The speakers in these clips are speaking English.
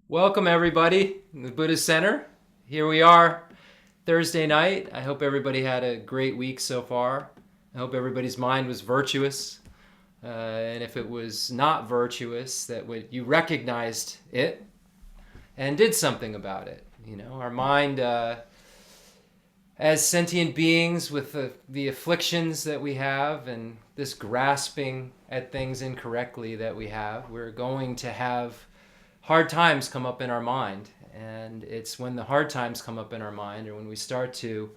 Welcome, everybody, in the Buddhist Center. Here we are, Thursday night. I hope everybody had a great week so far. I hope everybody's mind was virtuous. And if it was not virtuous, that you recognized it and did something about it. You know, our mind, as sentient beings with the afflictions that we have and this grasping at things incorrectly that we have, we're going to have hard times come up in our mind. And it's when the hard times come up in our mind, or when we start to,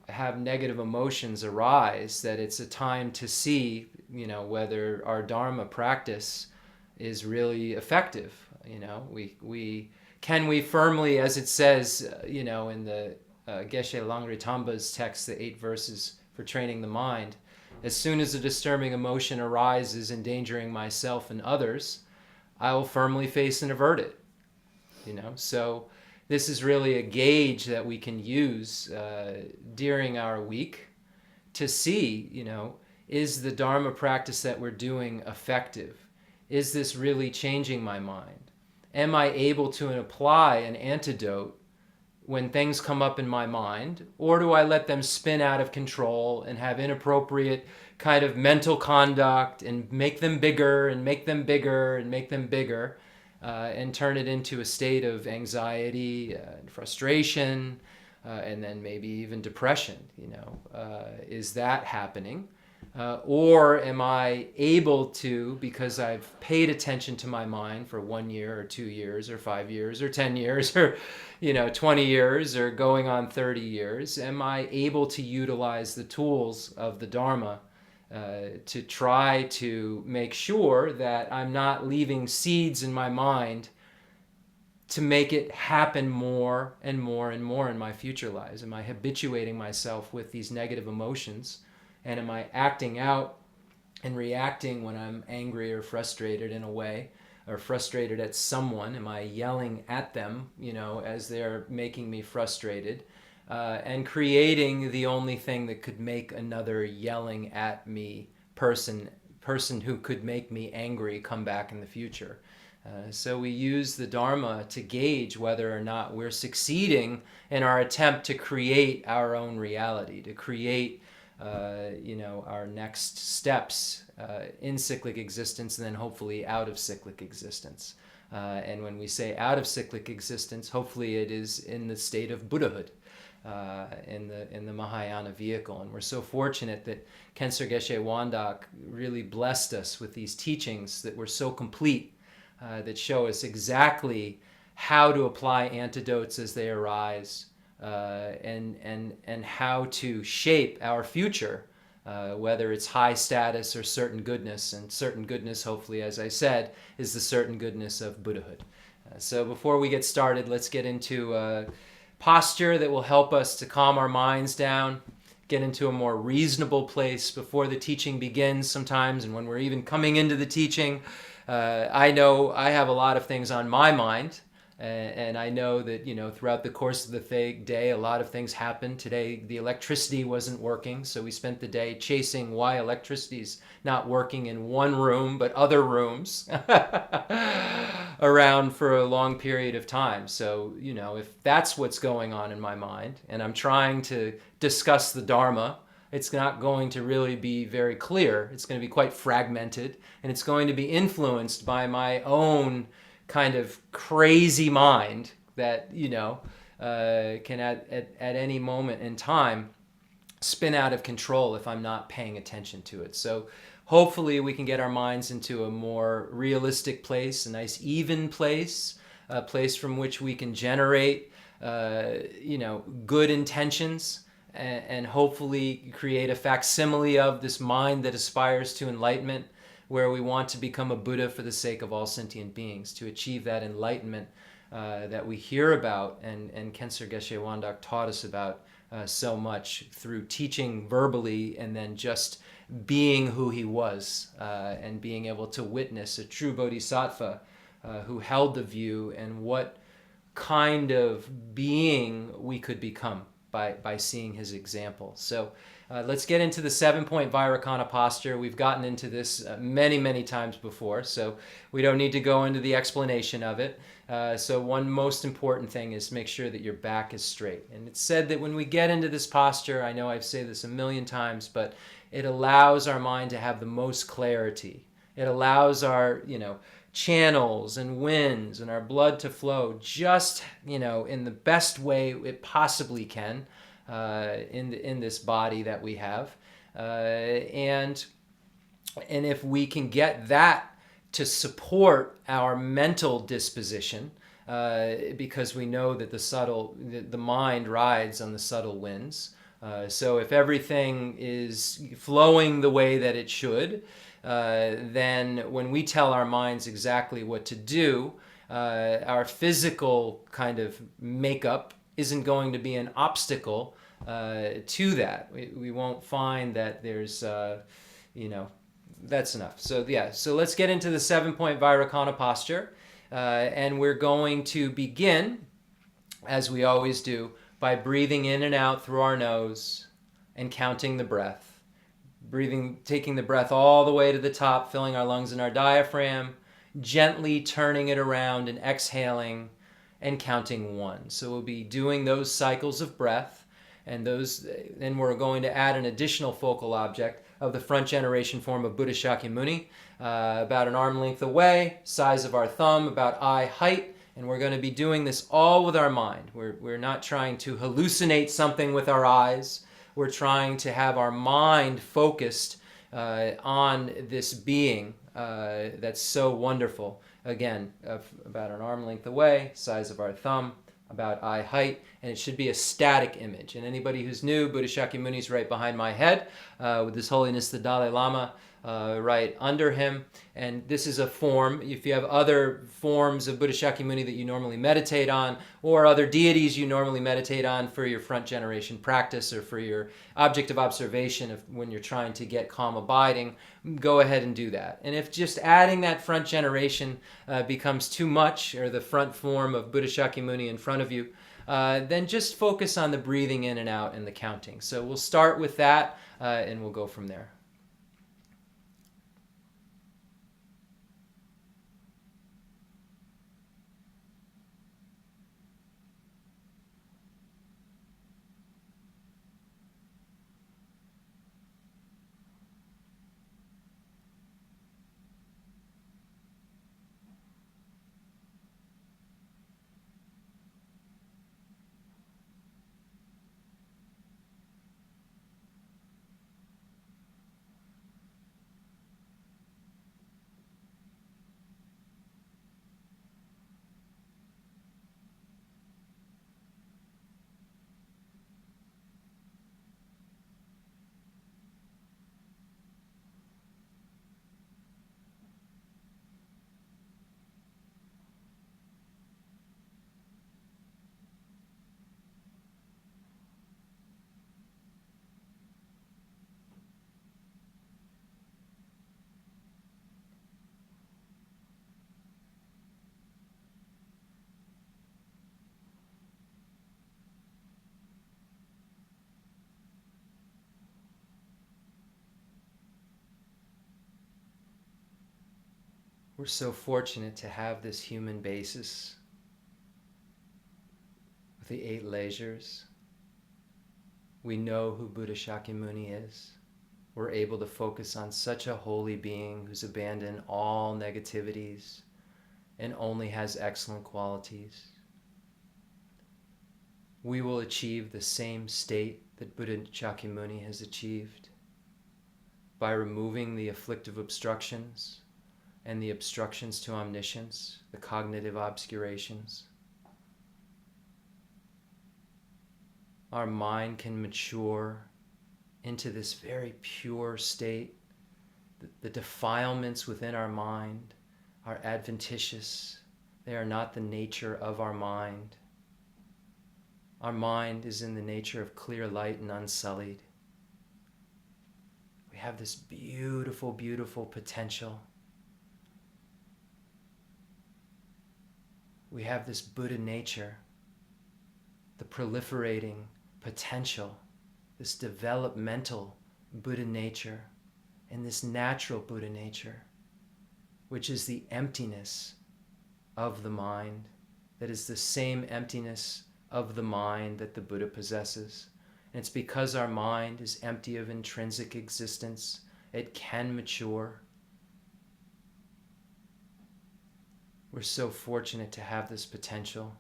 have negative emotions arise, that it's a time to see, whether our Dharma practice is really effective. We firmly, as it says, in the Geshe Langri Tamba's text, the 8 verses for training the mind, as soon as a disturbing emotion arises endangering myself and others, I will firmly face and avert it. So this is really a gauge that we can use during our week to see, is the Dharma practice that we're doing effective? Is this really changing my mind? Am I able to apply an antidote when things come up in my mind, or do I let them spin out of control and have inappropriate kind of mental conduct and make them bigger and make them bigger and make them bigger, and turn it into a state of anxiety and frustration, and then maybe even depression? Is that happening? Or am I able to, because I've paid attention to my mind for 1 year or 2 years or 5 years or 10 years or 20 years or going on 30 years, am I able to utilize the tools of the Dharma to try to make sure that I'm not leaving seeds in my mind to make it happen more and more and more in my future lives? Am I habituating myself with these negative emotions? And am I acting out and reacting when I'm angry or frustrated in a way, or frustrated at someone? Am I yelling at them, as they're making me frustrated, and creating the only thing that could make another yelling at me person who could make me angry come back in the future? So we use the Dharma to gauge whether or not we're succeeding in our attempt to create our own reality, to create our next steps in cyclic existence, and then hopefully out of cyclic existence. And when we say out of cyclic existence, hopefully it is in the state of Buddhahood, in the Mahayana vehicle. And we're so fortunate that Khenso Geshe Wandak really blessed us with these teachings that were so complete, that show us exactly how to apply antidotes as they arise, and how to shape our future, whether it's high status or certain goodness. And certain goodness, hopefully, as I said, is the certain goodness of Buddhahood. So before we get started, let's get into a posture that will help us to calm our minds down, get into a more reasonable place before the teaching begins sometimes, and when we're even coming into the teaching. I know I have a lot of things on my mind, and I know that, throughout the course of the day, a lot of things happened. Today, the electricity wasn't working, so we spent the day chasing why electricity's not working in one room, but other rooms around for a long period of time. So, if that's what's going on in my mind, and I'm trying to discuss the Dharma, it's not going to really be very clear. It's going to be quite fragmented, and it's going to be influenced by my own kind of crazy mind that, can at any moment in time spin out of control if I'm not paying attention to it. So hopefully we can get our minds into a more realistic place, a nice even place, a place from which we can generate, good intentions, and hopefully create a facsimile of this mind that aspires to enlightenment, where we want to become a Buddha for the sake of all sentient beings, to achieve that enlightenment that we hear about, and Khenso Geshe Wandak taught us about so much through teaching verbally, and then just being who he was, and being able to witness a true Bodhisattva who held the view, and what kind of being we could become by seeing his example. So Let's get into the 7-point Vairocana posture. We've gotten into this many, many times before, so we don't need to go into the explanation of it. So one most important thing is make sure that your back is straight. And it's said that when we get into this posture, I know I've said this a million times, but it allows our mind to have the most clarity. It allows our, channels and winds and our blood to flow just, in the best way it possibly can. In this body that we have, and if we can get that to support our mental disposition, because we know that the mind rides on the subtle winds. So if everything is flowing the way that it should, then when we tell our minds exactly what to do, our physical kind of makeup isn't going to be an obstacle to that. We won't find that there's, that's enough. So let's get into the 7-point Vairocana posture. And we're going to begin, as we always do, by breathing in and out through our nose and counting the breath. Taking the breath all the way to the top, filling our lungs and our diaphragm, gently turning it around and exhaling and counting 1. So we'll be doing those cycles of breath, and then we're going to add an additional focal object of the front generation form of Buddha Shakyamuni, about an arm length away, size of our thumb, about eye height, and we're going to be doing this all with our mind. We're not trying to hallucinate something with our eyes. We're trying to have our mind focused on this being that's so wonderful. Again, about an arm length away, size of our thumb, about eye height, and it should be a static image. And anybody who's new, Buddha Shakyamuni is right behind my head, with His Holiness the Dalai Lama right under him. And this is a form. If you have other forms of Buddha Shakyamuni that you normally meditate on, or other deities you normally meditate on for your front generation practice or for your object of observation when you're trying to get calm abiding, go ahead and do that. And if just adding that front generation becomes too much, or the front form of Buddha Shakyamuni in front of you, then just focus on the breathing in and out and the counting. So we'll start with that, and we'll go from there. We're so fortunate to have this human basis with the 8 leisures. We know who Buddha Shakyamuni is. We're able to focus on such a holy being who's abandoned all negativities and only has excellent qualities. We will achieve the same state that Buddha Shakyamuni has achieved by removing the afflictive obstructions and the obstructions to omniscience, the cognitive obscurations. Our mind can mature into this very pure state. The defilements within our mind are adventitious. They are not the nature of our mind. Our mind is in the nature of clear light and unsullied. We have this beautiful, beautiful potential. We have this Buddha nature, the proliferating potential this developmental Buddha nature and this natural Buddha nature, which is the emptiness of the mind, that is the same emptiness of the mind that the Buddha possesses. And it's because our mind is empty of intrinsic existence, it can mature. We're so fortunate to have this potential,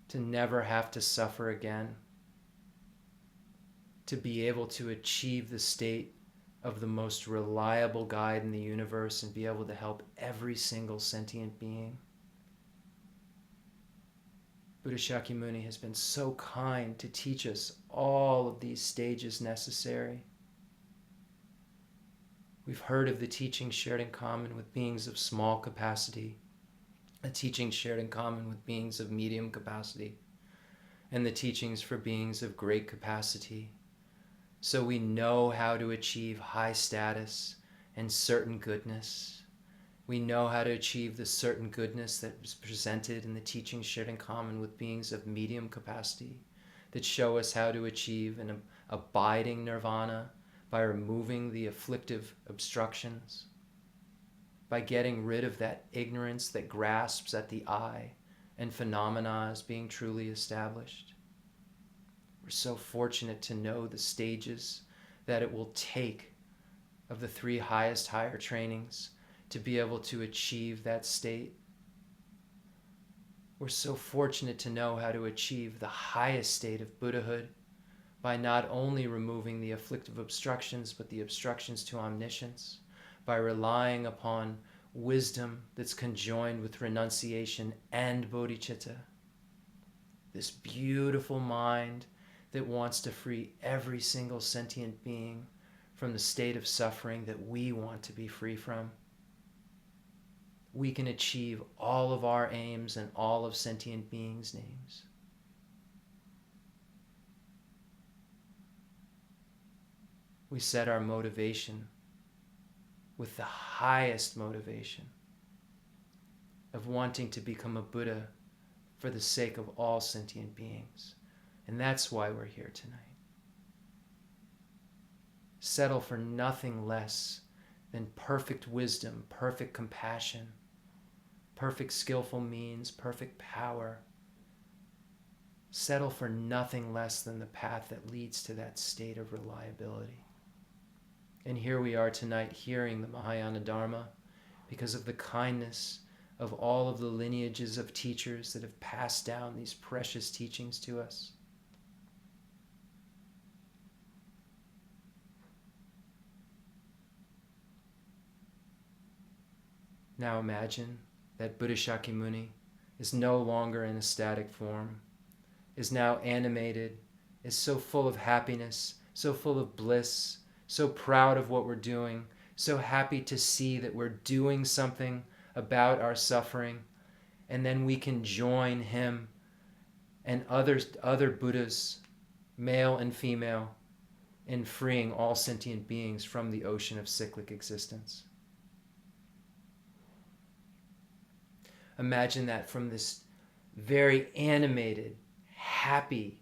to never have to suffer again, to be able to achieve the state of the most reliable guide in the universe and be able to help every single sentient being. Buddha Shakyamuni has been so kind to teach us all of these stages necessary. We've heard of the teachings shared in common with beings of small capacity, the teachings shared in common with beings of medium capacity, and the teachings for beings of great capacity. So we know how to achieve high status and certain goodness. We know how to achieve the certain goodness that was presented in the teachings shared in common with beings of medium capacity, that show us how to achieve an abiding nirvana by removing the afflictive obstructions, by getting rid of that ignorance that grasps at the I and phenomena as being truly established. We're so fortunate to know the stages that it will take of the 3 highest higher trainings to be able to achieve that state. We're so fortunate to know how to achieve the highest state of Buddhahood by not only removing the afflictive obstructions, but the obstructions to omniscience, by relying upon wisdom that's conjoined with renunciation and bodhicitta. This beautiful mind that wants to free every single sentient being from the state of suffering that we want to be free from. We can achieve all of our aims and all of sentient beings' names. We set our motivation with the highest motivation of wanting to become a Buddha for the sake of all sentient beings. And that's why we're here tonight. Settle for nothing less than perfect wisdom, perfect compassion, perfect skillful means, perfect power. Settle for nothing less than the path that leads to that state of reliability. And here we are tonight hearing the Mahayana Dharma because of the kindness of all of the lineages of teachers that have passed down these precious teachings to us. Now imagine that Buddha Shakyamuni is no longer in a static form, is now animated, is so full of happiness, so full of bliss, so proud of what we're doing, so happy to see that we're doing something about our suffering, and then we can join him and other Buddhas, male and female, in freeing all sentient beings from the ocean of cyclic existence. Imagine that from this very animated, happy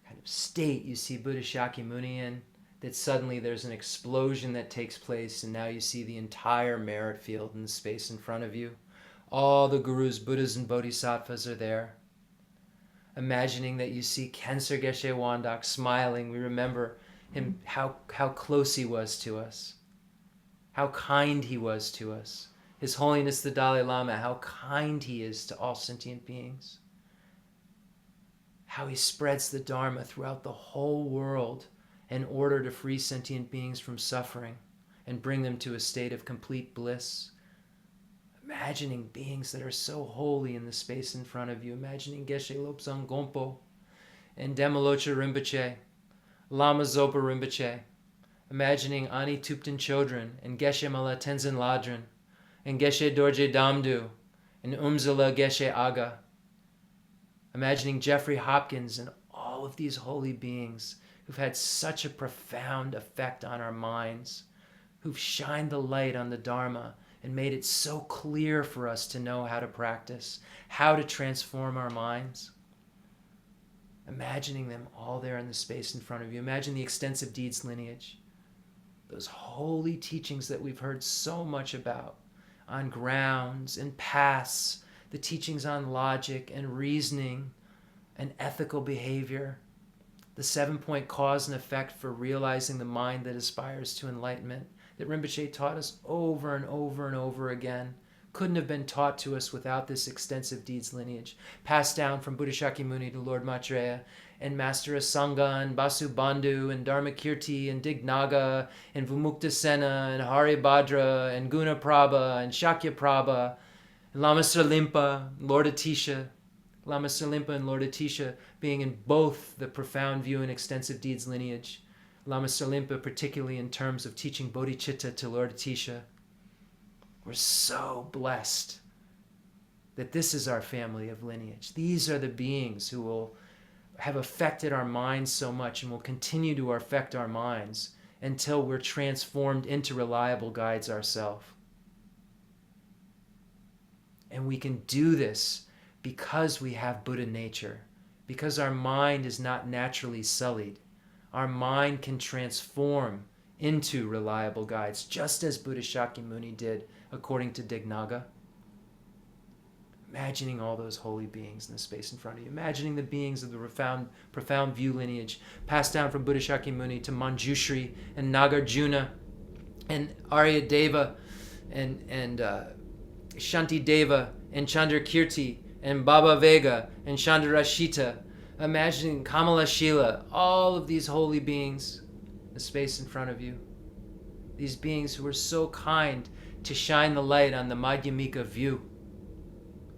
kind of state you see Buddha Shakyamuni in, that suddenly there's an explosion that takes place, and now you see the entire merit field in the space in front of you. All the gurus, Buddhas, and Bodhisattvas are there. Imagining that you see Khenser Geshe Wandak smiling. We remember him, how close he was to us, how kind he was to us. His Holiness the Dalai Lama, how kind he is to all sentient beings. How he spreads the Dharma throughout the whole world in order to free sentient beings from suffering and bring them to a state of complete bliss. Imagining beings that are so holy in the space in front of you. Imagining Geshe Lobsang Gompo and Demalocha Rinpoche, Lama Zopa Rinpoche. Imagining Ani Tupten children and Geshe Mala Tenzin Ladran and Geshe Dorje Damdu and Umzala Geshe Aga. Imagining Jeffrey Hopkins and all of these holy beings who've had such a profound effect on our minds, who've shined the light on the Dharma and made it so clear for us to know how to practice, how to transform our minds. Imagining them all there in the space in front of you. Imagine the extensive deeds lineage. Those holy teachings that we've heard so much about on grounds and paths, the teachings on logic and reasoning and ethical behavior, the 7-point cause and effect for realizing the mind that aspires to enlightenment that Rinpoche taught us over and over and over again. Couldn't have been taught to us without this extensive deeds lineage, passed down from Buddha Shakyamuni to Lord Maitreya, and Master Asanga, and Basu Bandhu, and Dharmakirti, and Dignaga, and Vimuktasena, and Haribhadra, and Gunaprabha, and Shakyaprabha, and Lama Tsongkhapa, Lord Atisha. Lama Tsongkhapa and Lord Atisha being in both the profound view and extensive deeds lineage. Lama Tsongkhapa particularly in terms of teaching Bodhicitta to Lord Atisha. We're so blessed that this is our family of lineage. These are the beings who will have affected our minds so much and will continue to affect our minds until we're transformed into reliable guides ourselves. And we can do this because we have Buddha nature, because our mind is not naturally sullied. Our mind can transform into reliable guides, just as Buddha Shakyamuni did, according to Dignaga. Imagining all those holy beings in the space in front of you. Imagining the beings of the profound view lineage passed down from Buddha Shakyamuni to Manjushri and Nagarjuna and Aryadeva and Shantideva and Chandrakirti and Baba Vega and Chandrashita. Imagining Kamalashila, all of these holy beings in the space in front of you. These beings who were so kind to shine the light on the Madhyamika view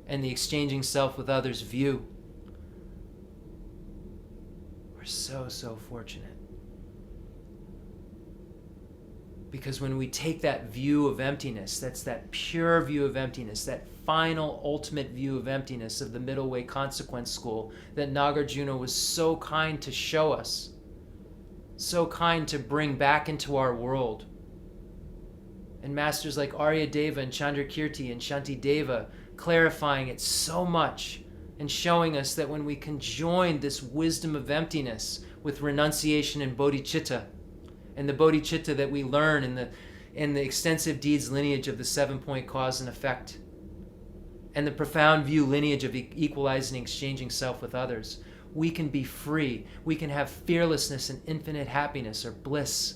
and the exchanging self with others view. We're so fortunate. Because when we take that view of emptiness, that's that pure view of emptiness, that final ultimate view of emptiness of the middle way consequence school that Nagarjuna was so kind to show us, so kind to bring back into our world. And masters like Aryadeva and Chandrakirti and Shantideva clarifying it so much and showing us that when we conjoin this wisdom of emptiness with renunciation and bodhicitta, and the bodhicitta that we learn in the extensive deeds lineage of the 7-point cause and effect, and the profound view lineage of equalizing and exchanging self with others, we can be free. We can have fearlessness and infinite happiness or bliss.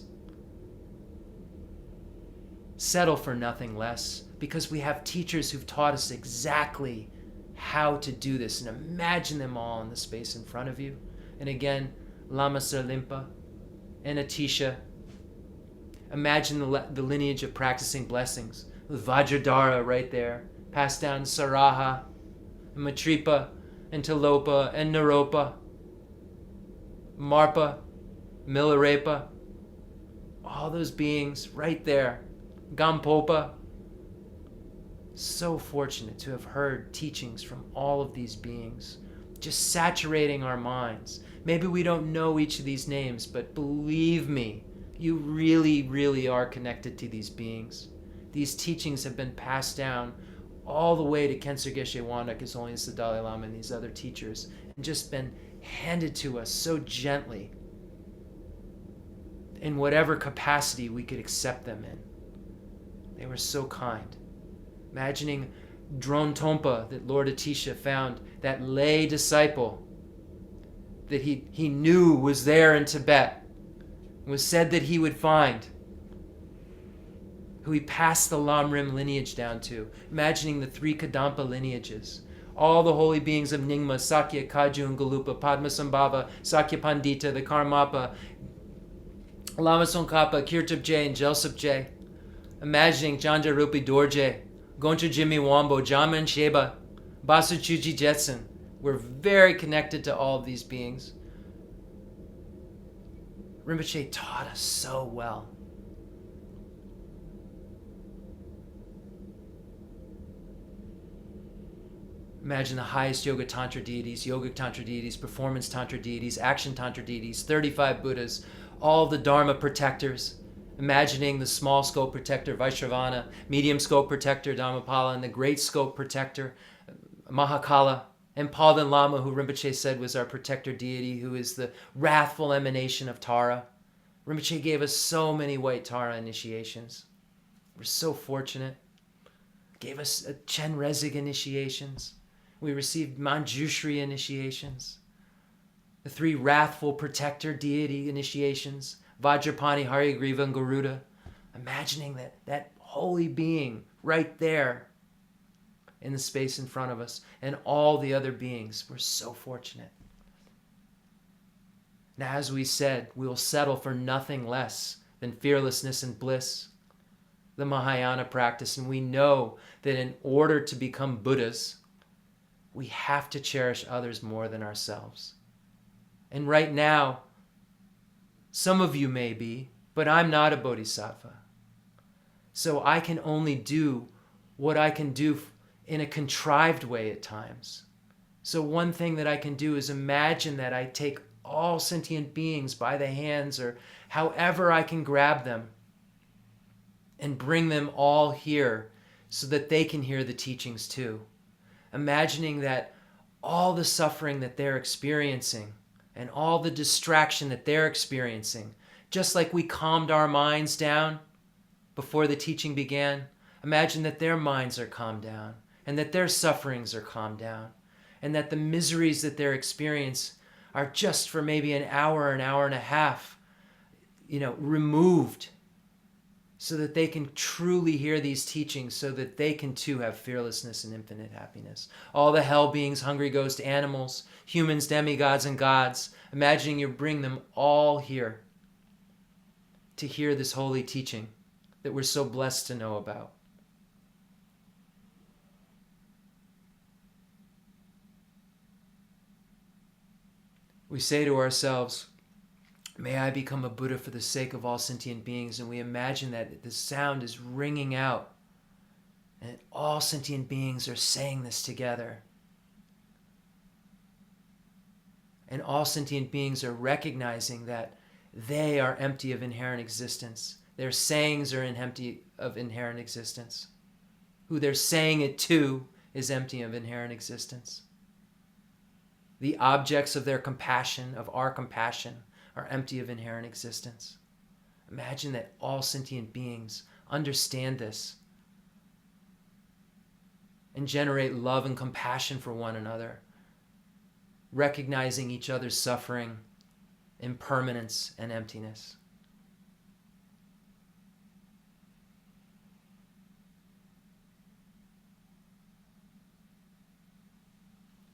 Settle for nothing less, because we have teachers who've taught us exactly how to do this. And imagine them all in the space in front of you. And again, Lama Tsongkhapa and Atisha. Imagine the lineage of practicing blessings, with Vajradhara right there, passed down Saraha, and Matripa, and Tilopa, and Naropa, Marpa, Milarepa, all those beings right there, Gampopa. So fortunate to have heard teachings from all of these beings, just saturating our minds. Maybe we don't know each of these names, but believe me, you really are connected to these beings. These teachings have been passed down all the way to Khyentse Geshe Wandak, His Holiness the Dalai Lama, and these other teachers, and just been handed to us so gently in whatever capacity we could accept them in. They were so kind. Imagining Drone Tompa that Lord Atisha found, that lay disciple that he knew was there in Tibet, was said that he would find, who he passed the Lamrim lineage down to. Imagining the 3 Kadampa lineages, all the holy beings of Nyingma, Sakya, Kaju, and Galupa, Padmasambhava, Sakya Pandita, the Karmapa, Lama Tsongkhapa, Kirtubje, and Jelsubje. Imagining Janja Rupi Dorje, Goncha Jimmy Wambo, Jaman Sheba, Basu Chuji Jetson. We're very connected to all of these beings. Rinpoche taught us so well. Imagine the highest yoga tantra deities, yogic tantra deities, performance tantra deities, action tantra deities, 35 Buddhas, all the Dharma protectors. Imagining the small scope protector, Vaishravana, medium scope protector, Dhammapala, and the great scope protector, Mahakala. And Palden Lama, who Rinpoche said was our protector deity, who is the wrathful emanation of Tara. Rinpoche gave us so many white Tara initiations. We're so fortunate. Gave us Chen Rezig initiations. We received Manjushri initiations. The 3 wrathful protector deity initiations, Vajrapani, Harigriva, and Garuda. Imagining that holy being right there in the space in front of us, and all the other beings. We're so fortunate. Now, as we said, we will settle for nothing less than fearlessness and bliss, the Mahayana practice, and we know that in order to become Buddhas, we have to cherish others more than ourselves. And right now, some of you may be, but I'm not a bodhisattva. So I can only do what I can do in a contrived way at times. So one thing that I can do is imagine that I take all sentient beings by the hands, or however I can grab them, and bring them all here so that they can hear the teachings too. Imagining that all the suffering that they're experiencing and all the distraction that they're experiencing, just like we calmed our minds down before the teaching began, imagine that their minds are calmed down and that their sufferings are calmed down and that the miseries that they're experiencing are just for maybe an hour and a half, removed, so that they can truly hear these teachings, so that they can too have fearlessness and infinite happiness. All the hell beings, hungry ghost animals, humans, demigods, and gods, imagining you bring them all here to hear this holy teaching that we're so blessed to know about. We say to ourselves, may I become a Buddha for the sake of all sentient beings. And we imagine that the sound is ringing out and all sentient beings are saying this together. And all sentient beings are recognizing that they are empty of inherent existence. Their sayings are empty of inherent existence. Who they're saying it to is empty of inherent existence. The objects of their compassion, of our compassion, are empty of inherent existence. Imagine that all sentient beings understand this and generate love and compassion for one another, recognizing each other's suffering, impermanence, and emptiness.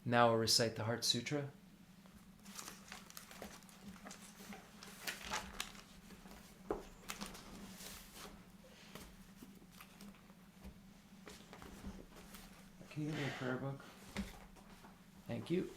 Now we'll recite the Heart Sutra. Can you give me a prayer book? Thank you.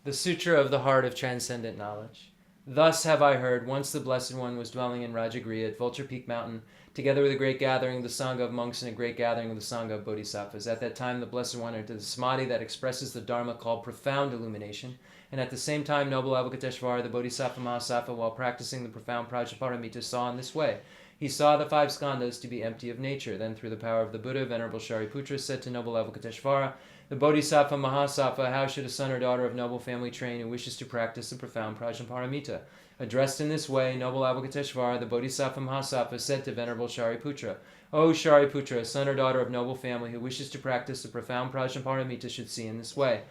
The Sutra of the Heart of Transcendent Knowledge. Thus have I heard, once the Blessed One was dwelling in Rajagriha at Vulture Peak Mountain, together with a great gathering of the Sangha of monks and a great gathering of the Sangha of Bodhisattvas. At that time, the Blessed One entered the samadhi that expresses the Dharma called profound illumination, and at the same time, noble Avalokiteshvara, the Bodhisattva Mahasattva, while practicing the profound Prajnaparamita, saw in this way. He saw the 5 skandhas to be empty of nature. Then, through the power of the Buddha, Venerable Shariputra said to noble Avalokiteshvara, the Bodhisattva Mahasattva, how should a son or daughter of noble family train who wishes to practice the profound Prajnaparamita? Addressed in this way, noble Avalokiteshvara, the Bodhisattva Mahasattva, said to Venerable Shariputra, O Shariputra, son or daughter of noble family who wishes to practice the profound Prajnaparamita should see in this way,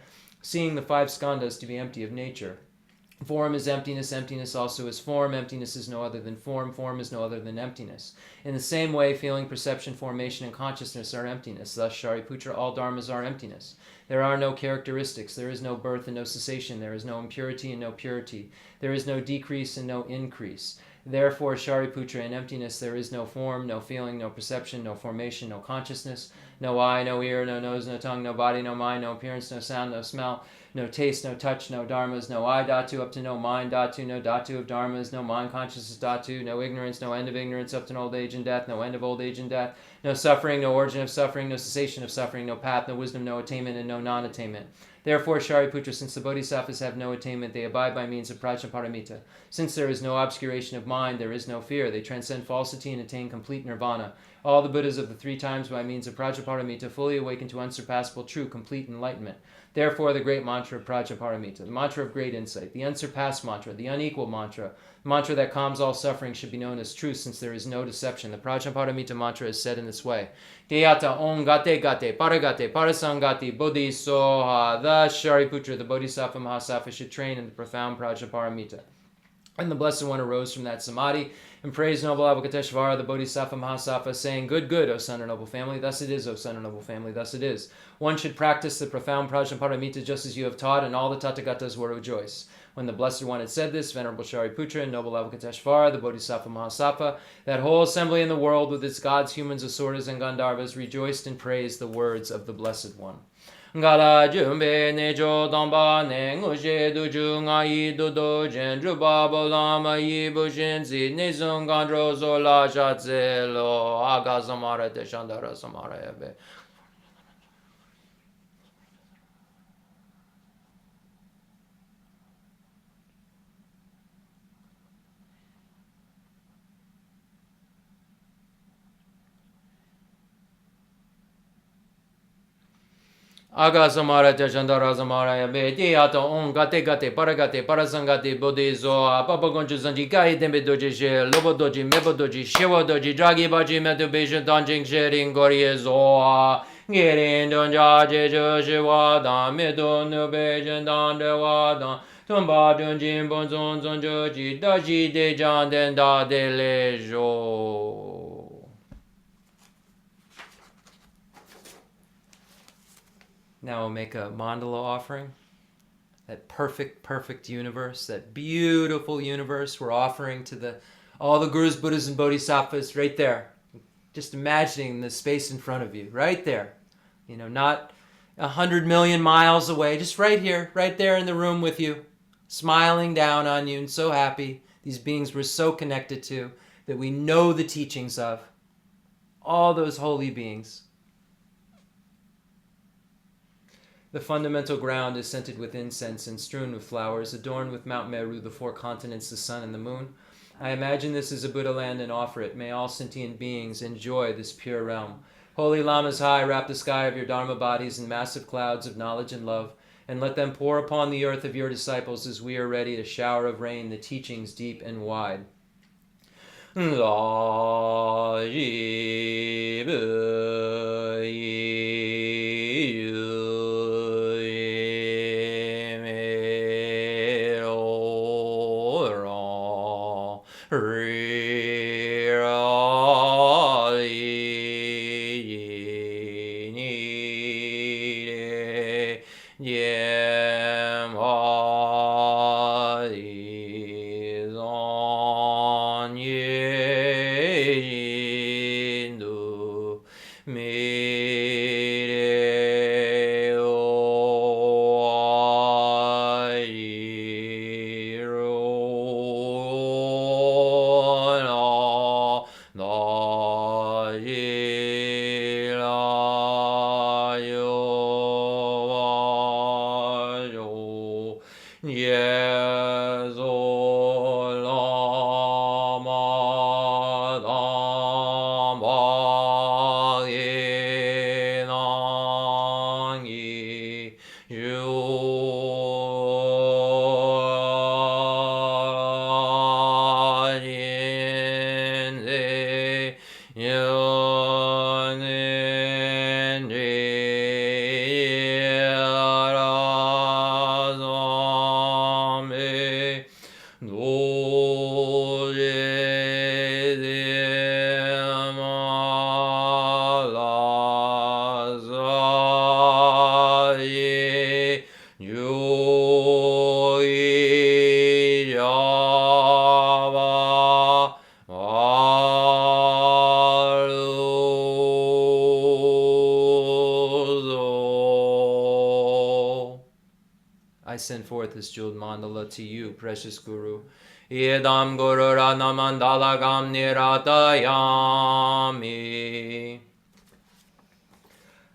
seeing the 5 skandhas to be empty of nature. Form is emptiness, emptiness also is form, emptiness is no other than form, form is no other than emptiness. In the same way, feeling, perception, formation, and consciousness are emptiness. Thus, Shariputra, all dharmas are emptiness. There are no characteristics, there is no birth and no cessation, there is no impurity and no purity, there is no decrease and no increase. Therefore, Shariputra, in emptiness there is no form, no feeling, no perception, no formation, no consciousness, no eye, no ear, no nose, no tongue, no body, no mind, no appearance, no sound, no smell, no taste, no touch, no dharmas, no I dhatu up to no mind dhatu, no dhatu of dharmas, no mind consciousness dhatu, no ignorance, no end of ignorance up to old age and death, no end of old age and death, no suffering, no origin of suffering, no cessation of suffering, no path, no wisdom, no attainment, and no non-attainment. Therefore, Shariputra, since the Bodhisattvas have no attainment, they abide by means of Prajnaparamita. Since there is no obscuration of mind, there is no fear. They transcend falsity and attain complete nirvana. all the Buddhas of the 3 times by means of Prajaparamita fully awaken to unsurpassable, true, complete enlightenment. Therefore, the great mantra of Prajaparamita, the mantra of great insight, the unsurpassed mantra, the unequal mantra, the mantra that calms all suffering should be known as truth since there is no deception. The Prajaparamita mantra is said in this way. Deyata Om Gate Gate Paragate Parasangati Bodhi Soha. Thus, Shariputra, the Bodhisattva Mahasattva, should train in the profound Prajaparamita. And the Blessed One arose from that samadhi and praised noble Avalokiteshvara, the Bodhisattva Mahasattva, saying, Good, good, O son of noble family. Thus it is, O son of noble family. Thus it is. One should practice the profound Prajaparamita just as you have taught, and all the Tathagatas will rejoice. When the Blessed One had said this, Venerable Shariputra and noble Avalokiteshvara, the Bodhisattva Mahasattva, that whole assembly in the world with its gods, humans, asuras, and Gandharvas rejoiced and praised the words of the Blessed One. Ngala jumbe nejo damba ne nguje duju ngai dudo jendru babo lama yibu shenzi nezung gandro zola shatzelo aga samara te shandara samara ebe. Aga samara te shandara samara be ti ato on gate gate paragate parasangate bodhizo papa gonju zanji kai dembe doji she lobo doji mebo doji shewa doji dragi baji metu beijing danjing sharing gorie zo ngerin donja je jo shewa da medo no beijing dan de wa da tumba donjin bon zon zon joji daji de jan den da de le jo. Now we'll make a mandala offering. That perfect, perfect universe, that beautiful universe we're offering to all the gurus, Buddhas, and Bodhisattvas right there. Just imagining the space in front of you, right there. Not 100 million miles away, just right here, right there in the room with you, smiling down on you and so happy. These beings we're so connected to, that we know the teachings of. All those holy beings. The fundamental ground is scented with incense and strewn with flowers, adorned with Mount Meru, the 4 continents, the sun, and the moon. I imagine this is a Buddha land and offer it. May all sentient beings enjoy this pure realm. Holy Lamas high, wrap the sky of your Dharma bodies in massive clouds of knowledge and love, and let them pour upon the earth of your disciples as we are ready to shower of rain the teachings deep and wide. I send forth this jeweled mandala to you, precious Guru. Idam Guru Rana Mandala Gam Niratayami.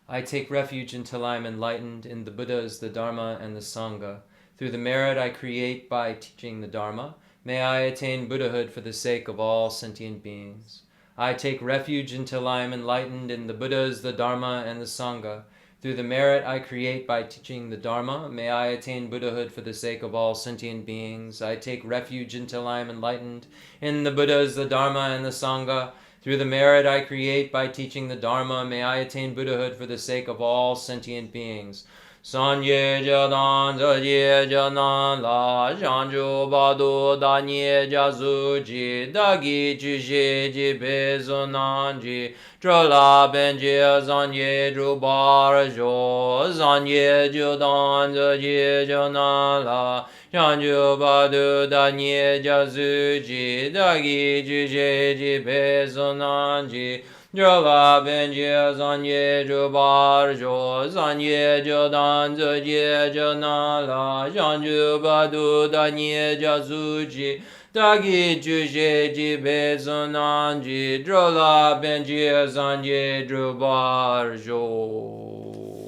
I take refuge until I am enlightened in the Buddhas, the Dharma, and the Sangha. Through the merit I create by teaching the Dharma, may I attain Buddhahood for the sake of all sentient beings. I take refuge until I am enlightened in the Buddhas, the Dharma, and the Sangha. Through the merit I create by teaching the Dharma, may I attain Buddhahood for the sake of all sentient beings. I take refuge until I am enlightened in the Buddhas, the Dharma, and the Sangha. Through the merit I create by teaching the Dharma, may I attain Buddhahood for the sake of all sentient beings. Sanye jadan zaye janan la janju badu danye jazuji dagi juje ji bezonanji trola benje zanye drubar jo zanye jadan zaye janan la janju badu danye jazuji dagi juje ji bezonanji Droga benje zanye drubar jo zanye jodan zye janala janju badu danye jazuji dagi juje ji bezonanji drola benje zanye drubar jo.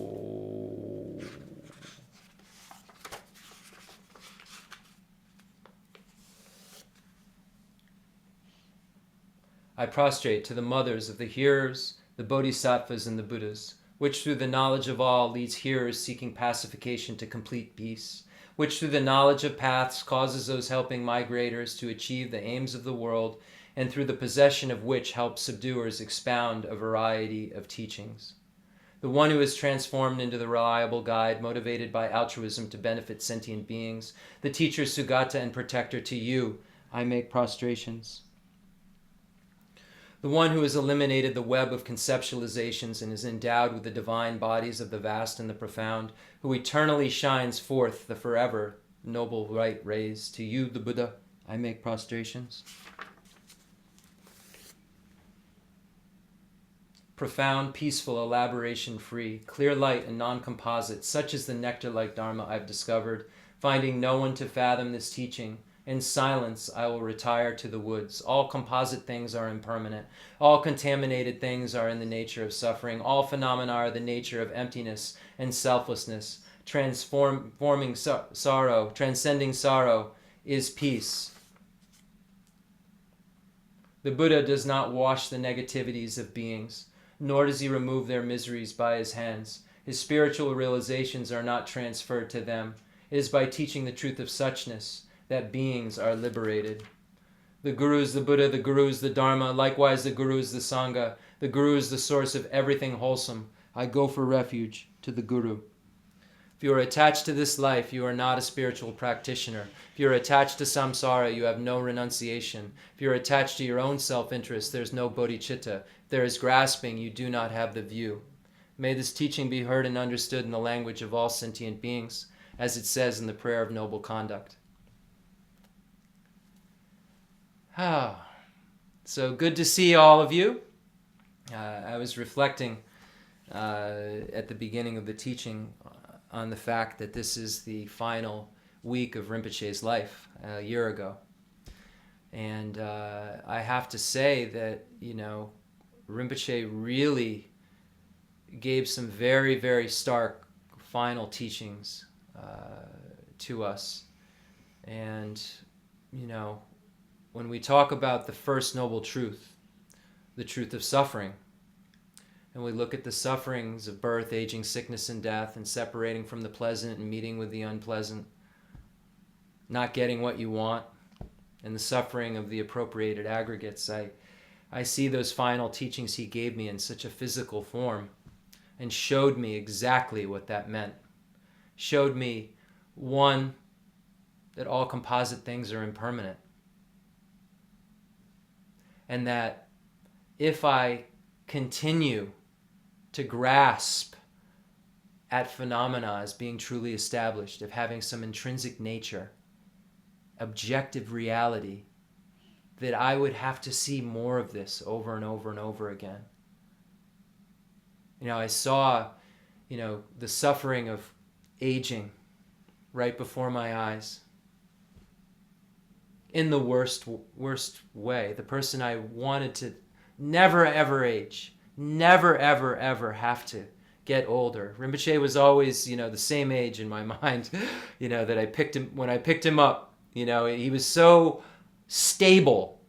I prostrate to the mothers of the hearers, the Bodhisattvas and the Buddhas, which through the knowledge of all leads hearers seeking pacification to complete peace, which through the knowledge of paths causes those helping migrators to achieve the aims of the world, and through the possession of which helps subduers expound a variety of teachings. The one who is transformed into the reliable guide, motivated by altruism to benefit sentient beings, the teacher, Sugata, and protector, to you, I make prostrations. The one who has eliminated the web of conceptualizations and is endowed with the divine bodies of the vast and the profound, who eternally shines forth the forever noble light rays, to you, the Buddha, I make prostrations. Profound, peaceful, elaboration-free, clear light and non-composite, such is the nectar-like Dharma I've discovered. Finding no one to fathom this teaching, in silence I will retire to the woods. All composite things are impermanent. All contaminated things are in the nature of suffering. All phenomena are the nature of emptiness and selflessness. Transcending sorrow is peace. The Buddha does not wash the negativities of beings, nor does he remove their miseries by his hands. His spiritual realizations are not transferred to them. It is by teaching the truth of suchness that beings are liberated. The Guru is the Buddha, the Guru is the Dharma, likewise the Guru is the Sangha. The Guru is the source of everything wholesome. I go for refuge to the Guru. If you are attached to this life, you are not a spiritual practitioner. If you are attached to samsara, you have no renunciation. If you are attached to your own self-interest, there is no bodhicitta. If there is grasping, you do not have the view. May this teaching be heard and understood in the language of all sentient beings, as it says in the prayer of noble conduct. So good to see all of you. I was reflecting at the beginning of the teaching on the fact that this is the final week of Rinpoche's life a year ago. And I have to say that, Rinpoche really gave some very, very stark final teachings to us. And, when we talk about the first noble truth, the truth of suffering, and we look at the sufferings of birth, aging, sickness, and death, and separating from the pleasant and meeting with the unpleasant, not getting what you want, and the suffering of the appropriated aggregates, I see those final teachings he gave me in such a physical form and showed me exactly what that meant. Showed me, one, that all composite things are impermanent. And that if I continue to grasp at phenomena as being truly established, of having some intrinsic nature, objective reality, that I would have to see more of this over and over and over again. I saw, the suffering of aging right before my eyes. In the worst way. The person I wanted to never ever age, never ever ever have to get older. Rinpoche was always, the same age in my mind, that I picked him, when I picked him up, he was so stable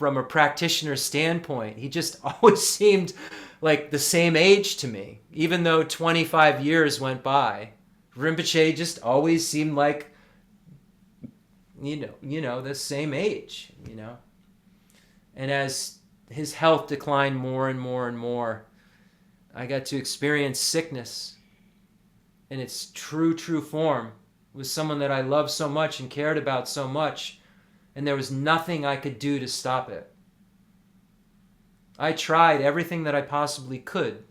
from a practitioner standpoint, he just always seemed like the same age to me. Even though 25 years went by, Rinpoche just always seemed like, the same age, And as his health declined more and more and more, I got to experience sickness in its true form with someone that I loved so much and cared about so much, and there was nothing I could do to stop it. I tried everything that I possibly could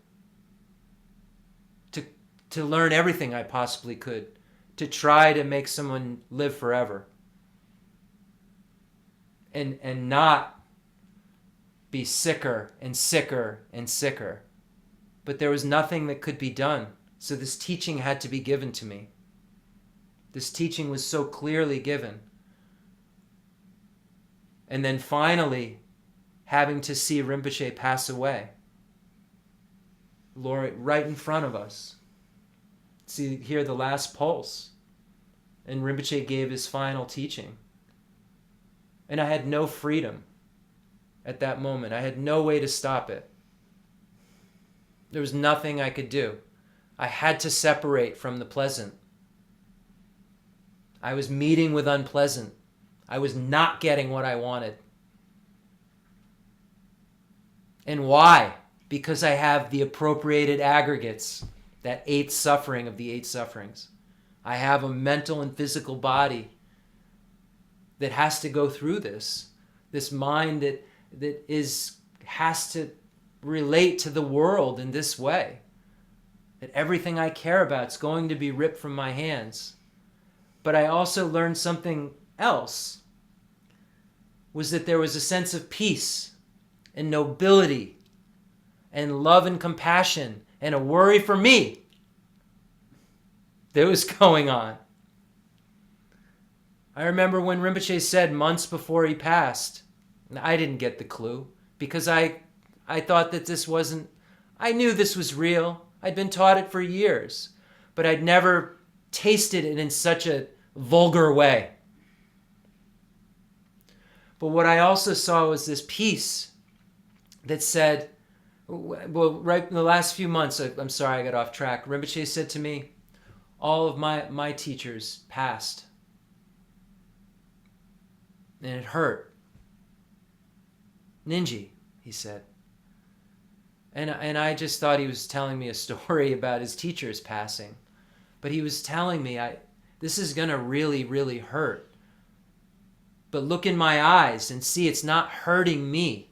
to learn everything I possibly could to try to make someone live forever and not be sicker and sicker and sicker. But there was nothing that could be done. So this teaching had to be given to me. This teaching was so clearly given. And then finally, having to see Rinpoche pass away. Lord, right in front of us. See, hear the last pulse. And Rinpoche gave his final teaching. And I had no freedom at that moment. I had no way to stop it. There was nothing I could do. I had to separate from the pleasant. I was meeting with unpleasant. I was not getting what I wanted. And why? Because I have the appropriated aggregates, that eighth suffering of the eight sufferings. I have a mental and physical body that has to go through this mind that has to relate to the world in this way. That everything I care about is going to be ripped from my hands. But I also learned something else, was that there was a sense of peace and nobility and love and compassion and a worry for me that was going on. I remember when Rinpoche said months before he passed, and I didn't get the clue because I thought that this wasn't, I knew this was real. I'd been taught it for years, but I'd never tasted it in such a vulgar way. But what I also saw was this peace that said, well, right in the last few months, I'm sorry I got off track, Rinpoche said to me, all of my teachers passed. And it hurt. Ninji, he said. And I just thought he was telling me a story about his teachers passing. But he was telling me, this is going to really, really hurt. But look in my eyes and see it's not hurting me.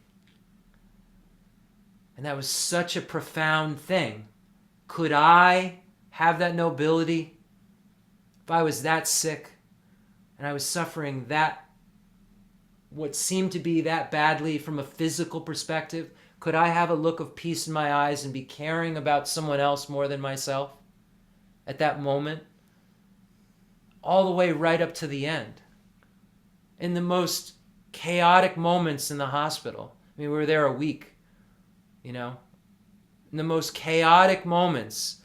And that was such a profound thing. Could I have that nobility if I was that sick and I was suffering that, what seemed to be that badly from a physical perspective? Could I have a look of peace in my eyes and be caring about someone else more than myself at that moment? All the way right up to the end. In the most chaotic moments in the hospital. I mean, we were there a week, In the most chaotic moments,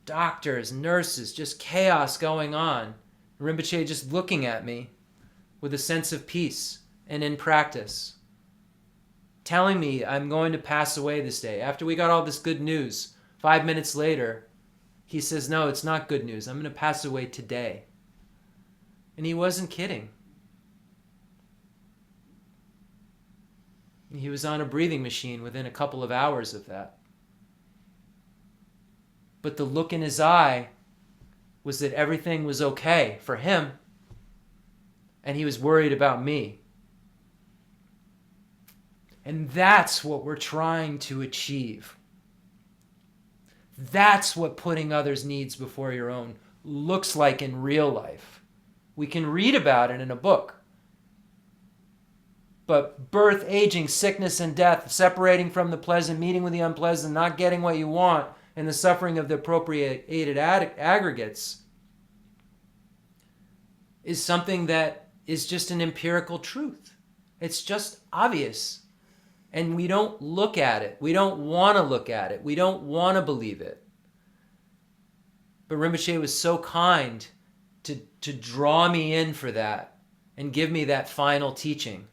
doctors, nurses, just chaos going on. Rinpoche just looking at me with a sense of peace and in practice. Telling me I'm going to pass away this day. After we got all this good news, 5 minutes later, he says, no, it's not good news. I'm going to pass away today. And he wasn't kidding. He was on a breathing machine within a couple of hours of that. But the look in his eye was that everything was okay for him, and he was worried about me. And that's what we're trying to achieve. That's what putting others' needs before your own looks like in real life. We can read about it in a book. But birth, aging, sickness, and death, separating from the pleasant, meeting with the unpleasant, not getting what you want, and the suffering of the appropriated aggregates is something that is just an empirical truth. It's just obvious. And we don't look at it. We don't want to look at it. We don't want to believe it. But Rinpoche was so kind to draw me in for that and give me that final teaching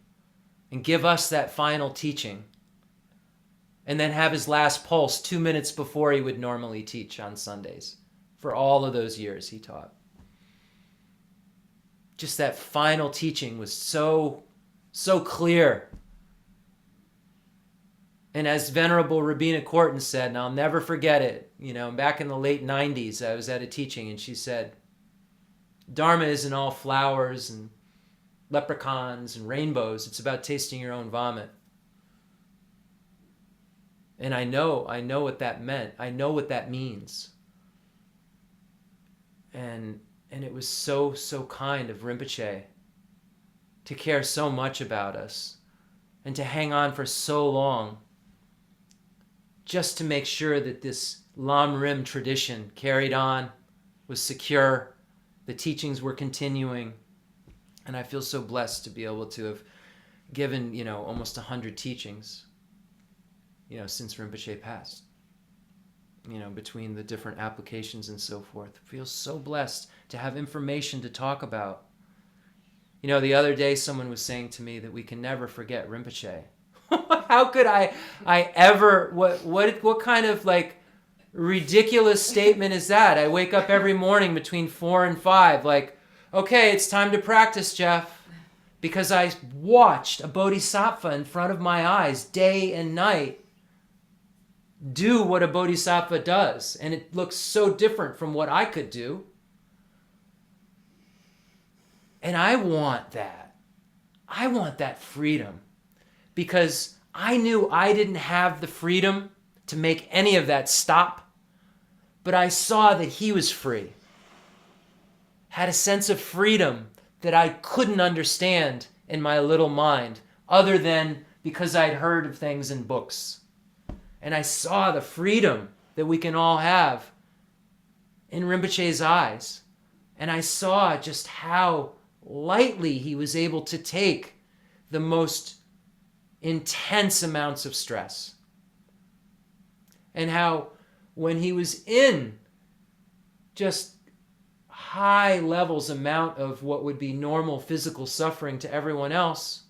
and give us that final teaching, and then have his last pulse 2 minutes before he would normally teach on Sundays. For all of those years he taught. Just that final teaching was so clear. And as Venerable Rabina Corton said, and I'll never forget it, back in the late 90s, I was at a teaching and she said, Dharma isn't all flowers and leprechauns and rainbows. It's about tasting your own vomit. And I know what that meant. I know what that means. And it was so kind of Rinpoche to care so much about us and to hang on for so long just to make sure that this Lam Rim tradition carried on, was secure, the teachings were continuing. And I feel so blessed to be able to have given, almost 100 teachings, since Rinpoche passed. Between the different applications and so forth. I feel so blessed to have information to talk about. The other day someone was saying to me that we can never forget Rinpoche. How could I ever, what kind of ridiculous statement is that? I wake up every morning between 4 and 5 okay, it's time to practice, Jeff. Because I watched a Bodhisattva in front of my eyes day and night do what a Bodhisattva does. And it looks so different from what I could do. And I want that. I want that freedom. Because I knew I didn't have the freedom to make any of that stop. But I saw that he was free. Had a sense of freedom that I couldn't understand in my little mind, other than because I'd heard of things in books. And I saw the freedom that we can all have in Rinpoche's eyes. And I saw just how lightly he was able to take the most intense amounts of stress. And how when he was in just high levels amount of what would be normal physical suffering to everyone else,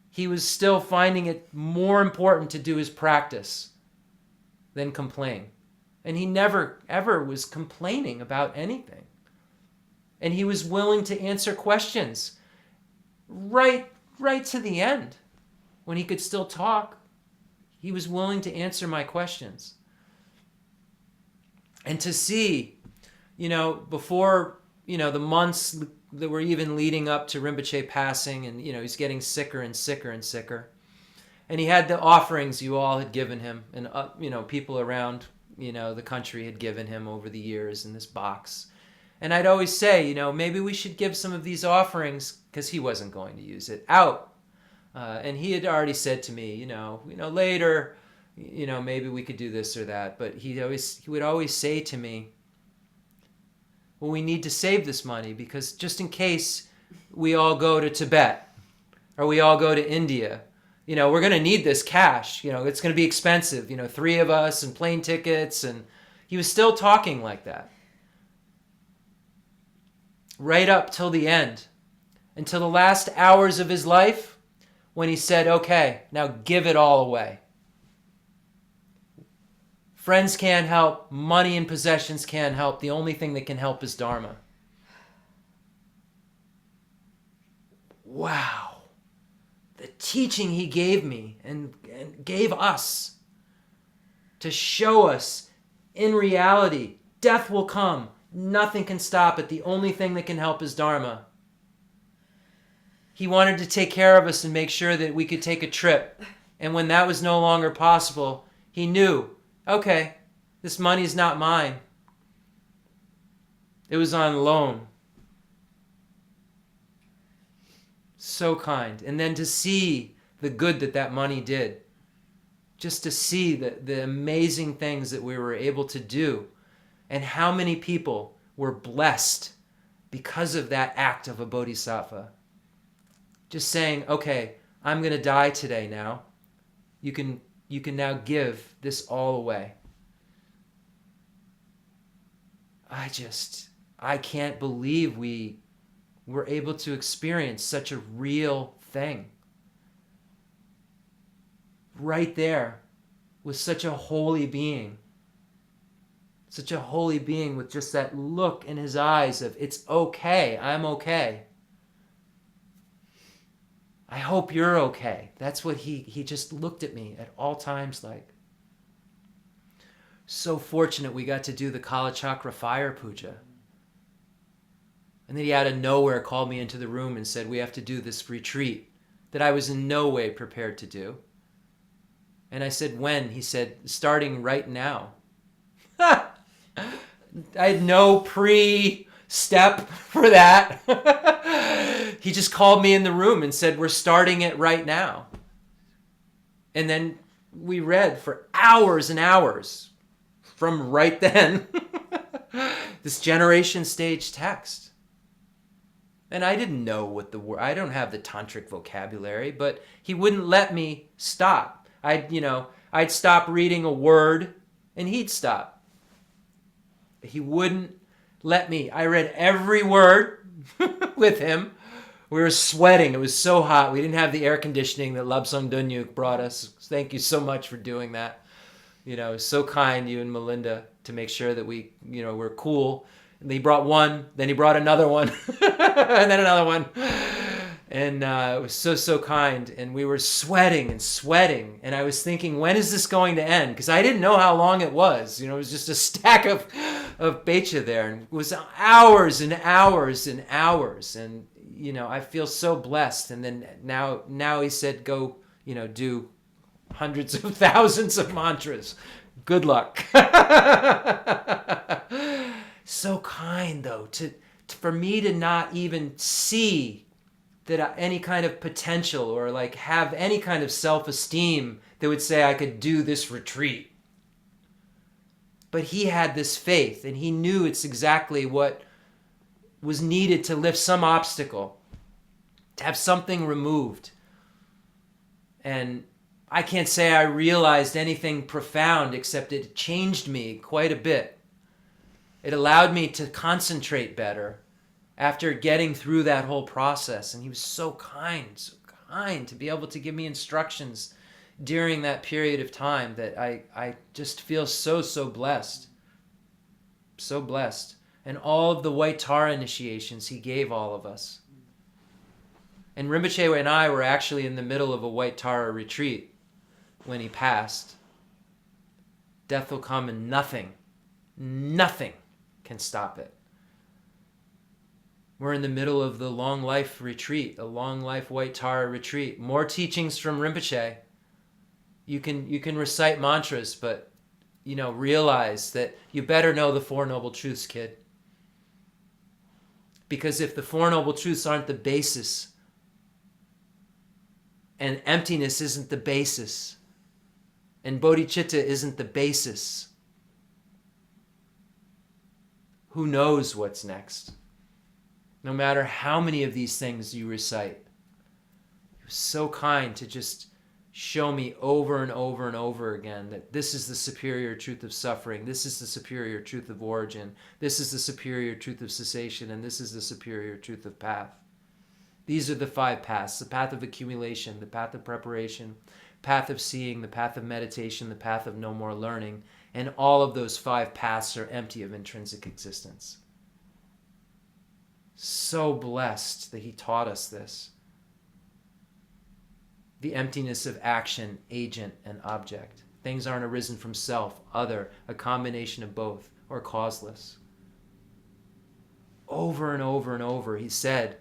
he was still finding it more important to do his practice than complain. And he never, ever was complaining about anything. And he was willing to answer questions right to the end. When he could still talk, he was willing to answer my questions. And to see, before, the months that were even leading up to Rinpoche passing, and, he's getting sicker and sicker and sicker. And he had the offerings you all had given him, and, people around, the country had given him over the years in this box. And I'd always say, maybe we should give some of these offerings, because he wasn't going to use it, out. And he had already said to me, later, maybe we could do this or that. But he would always say to me, well, we need to save this money because just in case we all go to Tibet or we all go to India, we're going to need this cash. It's going to be expensive, 3 of us and plane tickets. And he was still talking like that. Right up till the end, until the last hours of his life, when he said, okay, now give it all away. Friends can't help. Money and possessions can't help. The only thing that can help is Dharma. Wow. The teaching he gave me and gave us to show us in reality, death will come. Nothing can stop it. The only thing that can help is Dharma. He wanted to take care of us and make sure that we could take a trip. And when that was no longer possible, he knew, okay, this money is not mine. It was on loan. So kind. And then to see the good that money did. Just to see the amazing things that we were able to do. And how many people were blessed because of that act of a bodhisattva. Just saying, okay, I'm going to die today now. You can now give this all away. I can't believe we were able to experience such a real thing. right there was such a holy being. Such a holy being with just that look in his eyes of, it's okay, I'm okay. I hope you're okay. That's what he just looked at me at all times like. So fortunate we got to do the Kala Chakra fire puja. And then he out of nowhere called me into the room and said, we have to do this retreat that I was in no way prepared to do. And I said, when? He said, starting right now. I had no pre-step for that. He just called me in the room and said, we're starting it right now. And then we read for hours and hours from right then this generation stage text. And I didn't know what the word, I don't have the tantric vocabulary, but he wouldn't let me stop. I'd stop reading a word and he'd stop. He wouldn't let me. I read every word with him. We were sweating. It was so hot. We didn't have the air conditioning that Labsang Dunyuk brought us. Thank you so much for doing that. It was so kind, you and Melinda, to make sure that we, we're cool. And he brought one, then he brought another one, and then another one. And it was so kind. And we were sweating and sweating. And I was thinking, when is this going to end? Because I didn't know how long it was. It was just a stack of becha there. And it was hours and hours and hours. And, I feel so blessed. And then now he said, go, do hundreds of thousands of mantras. Good luck. So kind, though, for me to not even see that any kind of potential or like have any kind of self-esteem that would say I could do this retreat. But he had this faith and he knew it's exactly what was needed to lift some obstacle, to have something removed. And I can't say I realized anything profound except it changed me quite a bit. It allowed me to concentrate better after getting through that whole process. And he was so kind to be able to give me instructions during that period of time that I just feel so blessed. So blessed. And all of the White Tara initiations he gave all of us. And Rinpoche and I were actually in the middle of a White Tara retreat when he passed. Death will come and nothing can stop it. We're in the middle of the long life retreat, a long life White Tara retreat. More teachings from Rinpoche. You can recite mantras, but realize that you better know the Four Noble Truths, kid. Because if the Four Noble Truths aren't the basis, and emptiness isn't the basis, and Bodhicitta isn't the basis, who knows what's next? No matter how many of these things you recite. He was so kind to just show me over and over and over again that this is the superior truth of suffering, this is the superior truth of origin, this is the superior truth of cessation, and this is the superior truth of path. These are the 5 paths: the path of accumulation, the path of preparation, path of seeing, the path of meditation, the path of no more learning, and all of those 5 paths are empty of intrinsic existence. So blessed that he taught us this. The emptiness of action, agent, and object. Things aren't arisen from self, other, a combination of both, or causeless. Over and over and over, he said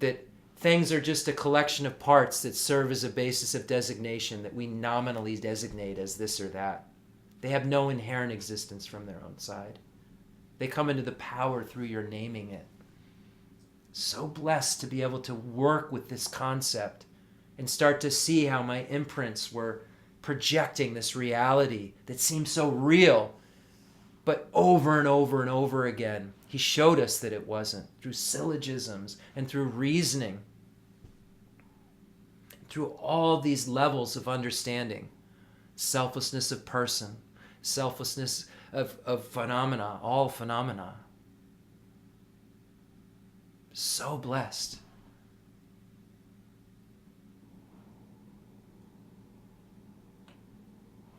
that things are just a collection of parts that serve as a basis of designation that we nominally designate as this or that. They have no inherent existence from their own side. They come into the power through your naming it. So blessed to be able to work with this concept and start to see how my imprints were projecting this reality that seemed so real, but over and over and over again, he showed us that it wasn't, through syllogisms and through reasoning, through all these levels of understanding. Selflessness of person, selflessness of phenomena, all phenomena. So blessed.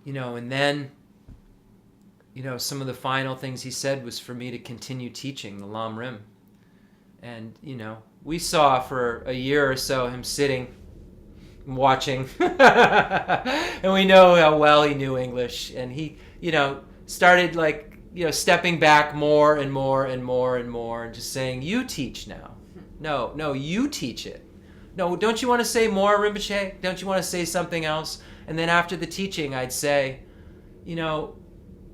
And then, some of the final things he said was for me to continue teaching the Lam Rim. And, we saw for a year or so him sitting, watching, and we know how well he knew English. And he, started stepping back more and more and more and more and just saying, you teach now. No, you teach it. No, don't you want to say more, Rinpoche? Don't you want to say something else? And then after the teaching, I'd say,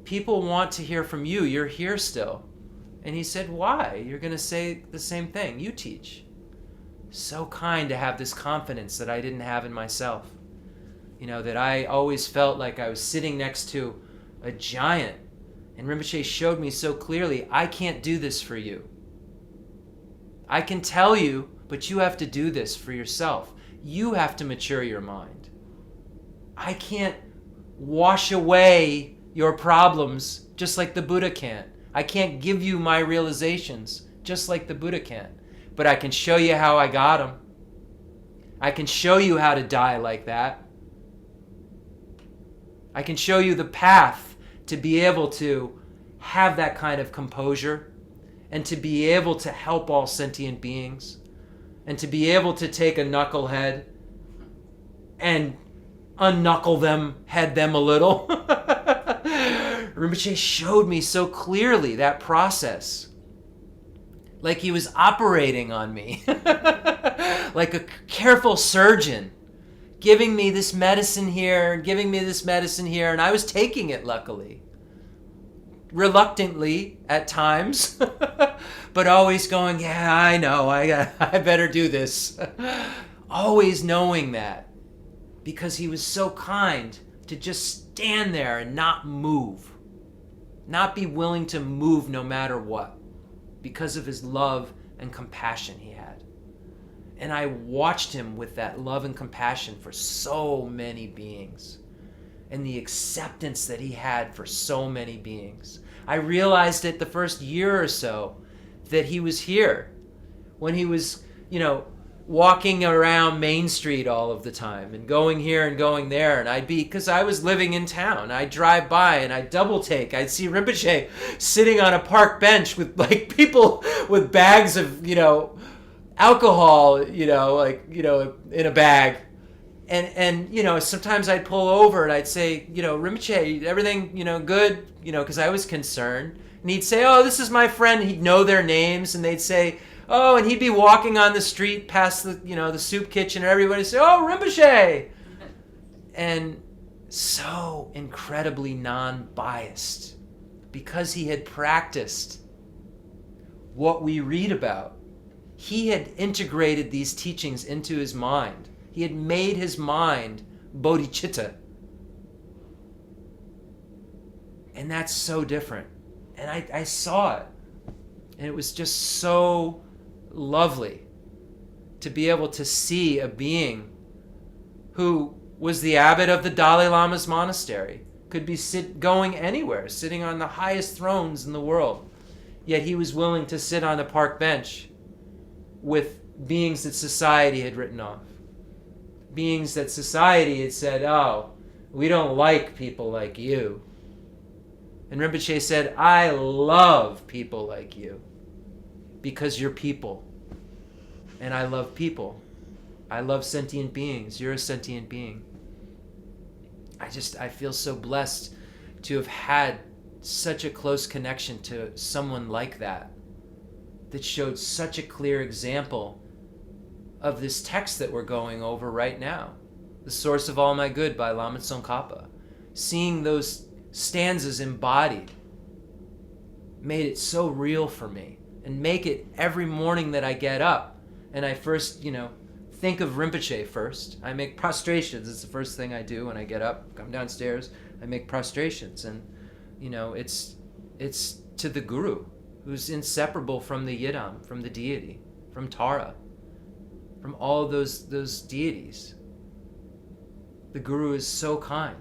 people want to hear from you. You're here still. And he said, why? You're going to say the same thing. You teach. So kind to have this confidence that I didn't have in myself. That I always felt like I was sitting next to a giant. And Rinpoche showed me so clearly, I can't do this for you. I can tell you, but you have to do this for yourself. You have to mature your mind. I can't wash away your problems just like the Buddha can't. I can't give you my realizations just like the Buddha can't. But I can show you how I got them. I can show you how to die like that. I can show you the path to be able to have that kind of composure and to be able to help all sentient beings and to be able to take a knucklehead and unknuckle them, head them a little. Rinpoche showed me so clearly that process. Like he was operating on me. Like a careful surgeon. Giving me this medicine here, giving me this medicine here. And I was taking it, luckily. Reluctantly at times. But always going, yeah, I know. I better do this. Always knowing that. Because he was so kind to just stand there and not move. Not be willing to move no matter what, because of his love and compassion he had. And I watched him with that love and compassion for so many beings, and the acceptance that he had for so many beings. I realized it the first year or so that he was here, when he was, walking around Main Street all of the time and going here and going there. And because I was living in town, I'd drive by and I'd double take. I'd see Rinpoche sitting on a park bench with people with bags of, alcohol, in a bag. And sometimes I'd pull over and I'd say, Rinpoche, everything, good, because I was concerned. And he'd say, oh, this is my friend. He'd know their names, and they'd say, oh, and he'd be walking on the street past the soup kitchen, and everybody would say, oh, Rinpoche! And so incredibly non-biased, because he had practiced what we read about. He had integrated these teachings into his mind. He had made his mind Bodhicitta. And that's so different. And I saw it. And it was just so lovely to be able to see a being who was the abbot of the Dalai Lama's monastery, could be going anywhere, sitting on the highest thrones in the world. Yet he was willing to sit on a park bench with beings that society had written off. Beings that society had said, oh, we don't like people like you. And Rinpoche said, I love people like you because you're people. And I love people. I love sentient beings. You're a sentient being. I feel so blessed to have had such a close connection to someone like that showed such a clear example of this text that we're going over right now. The Source of All My Good by Lama Tsongkhapa. Seeing those stanzas embodied made it so real for me, and make it every morning that I get up and I first, think of Rinpoche first. I make prostrations. It's the first thing I do when I get up, come downstairs, I make prostrations. And, it's to the Guru, who's inseparable from the Yidam, from the deity, from Tara, from all those deities. The Guru is so kind.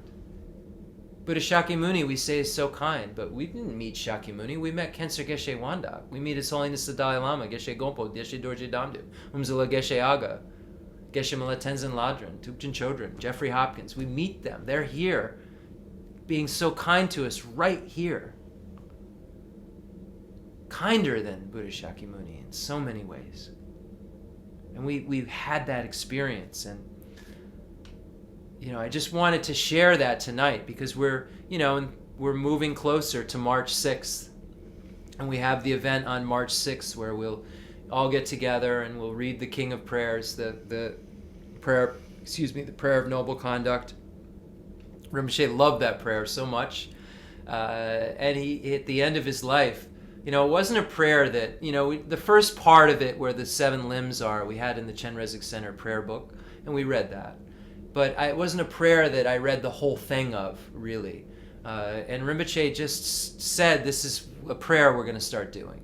Buddha Shakyamuni, we say, is so kind, but we didn't meet Shakyamuni. We met Khenser Geshe Wandak. We meet His Holiness the Dalai Lama, Geshe Gompo, Geshe Dorje Damdu, Umzala Geshe Aga, Geshe Mala Tenzin Ladran, Thupchen Chodron, Jeffrey Hopkins. We meet them. They're here being so kind to us right here. Kinder than Buddha Shakyamuni in so many ways. And we've had that experience. And, I just wanted to share that tonight because we're moving closer to March 6th. And we have the event on March 6th where we'll all get together and we'll read the King of Prayers, the prayer of noble conduct. Rinpoche loved that prayer so much. And he, at the end of his life, it wasn't a prayer that, the first part of it where the 7 limbs are, we had in the Chenrezig Center prayer book, and we read that. But it wasn't a prayer that I read the whole thing of, really. And Rinpoche just said, this is a prayer we're going to start doing.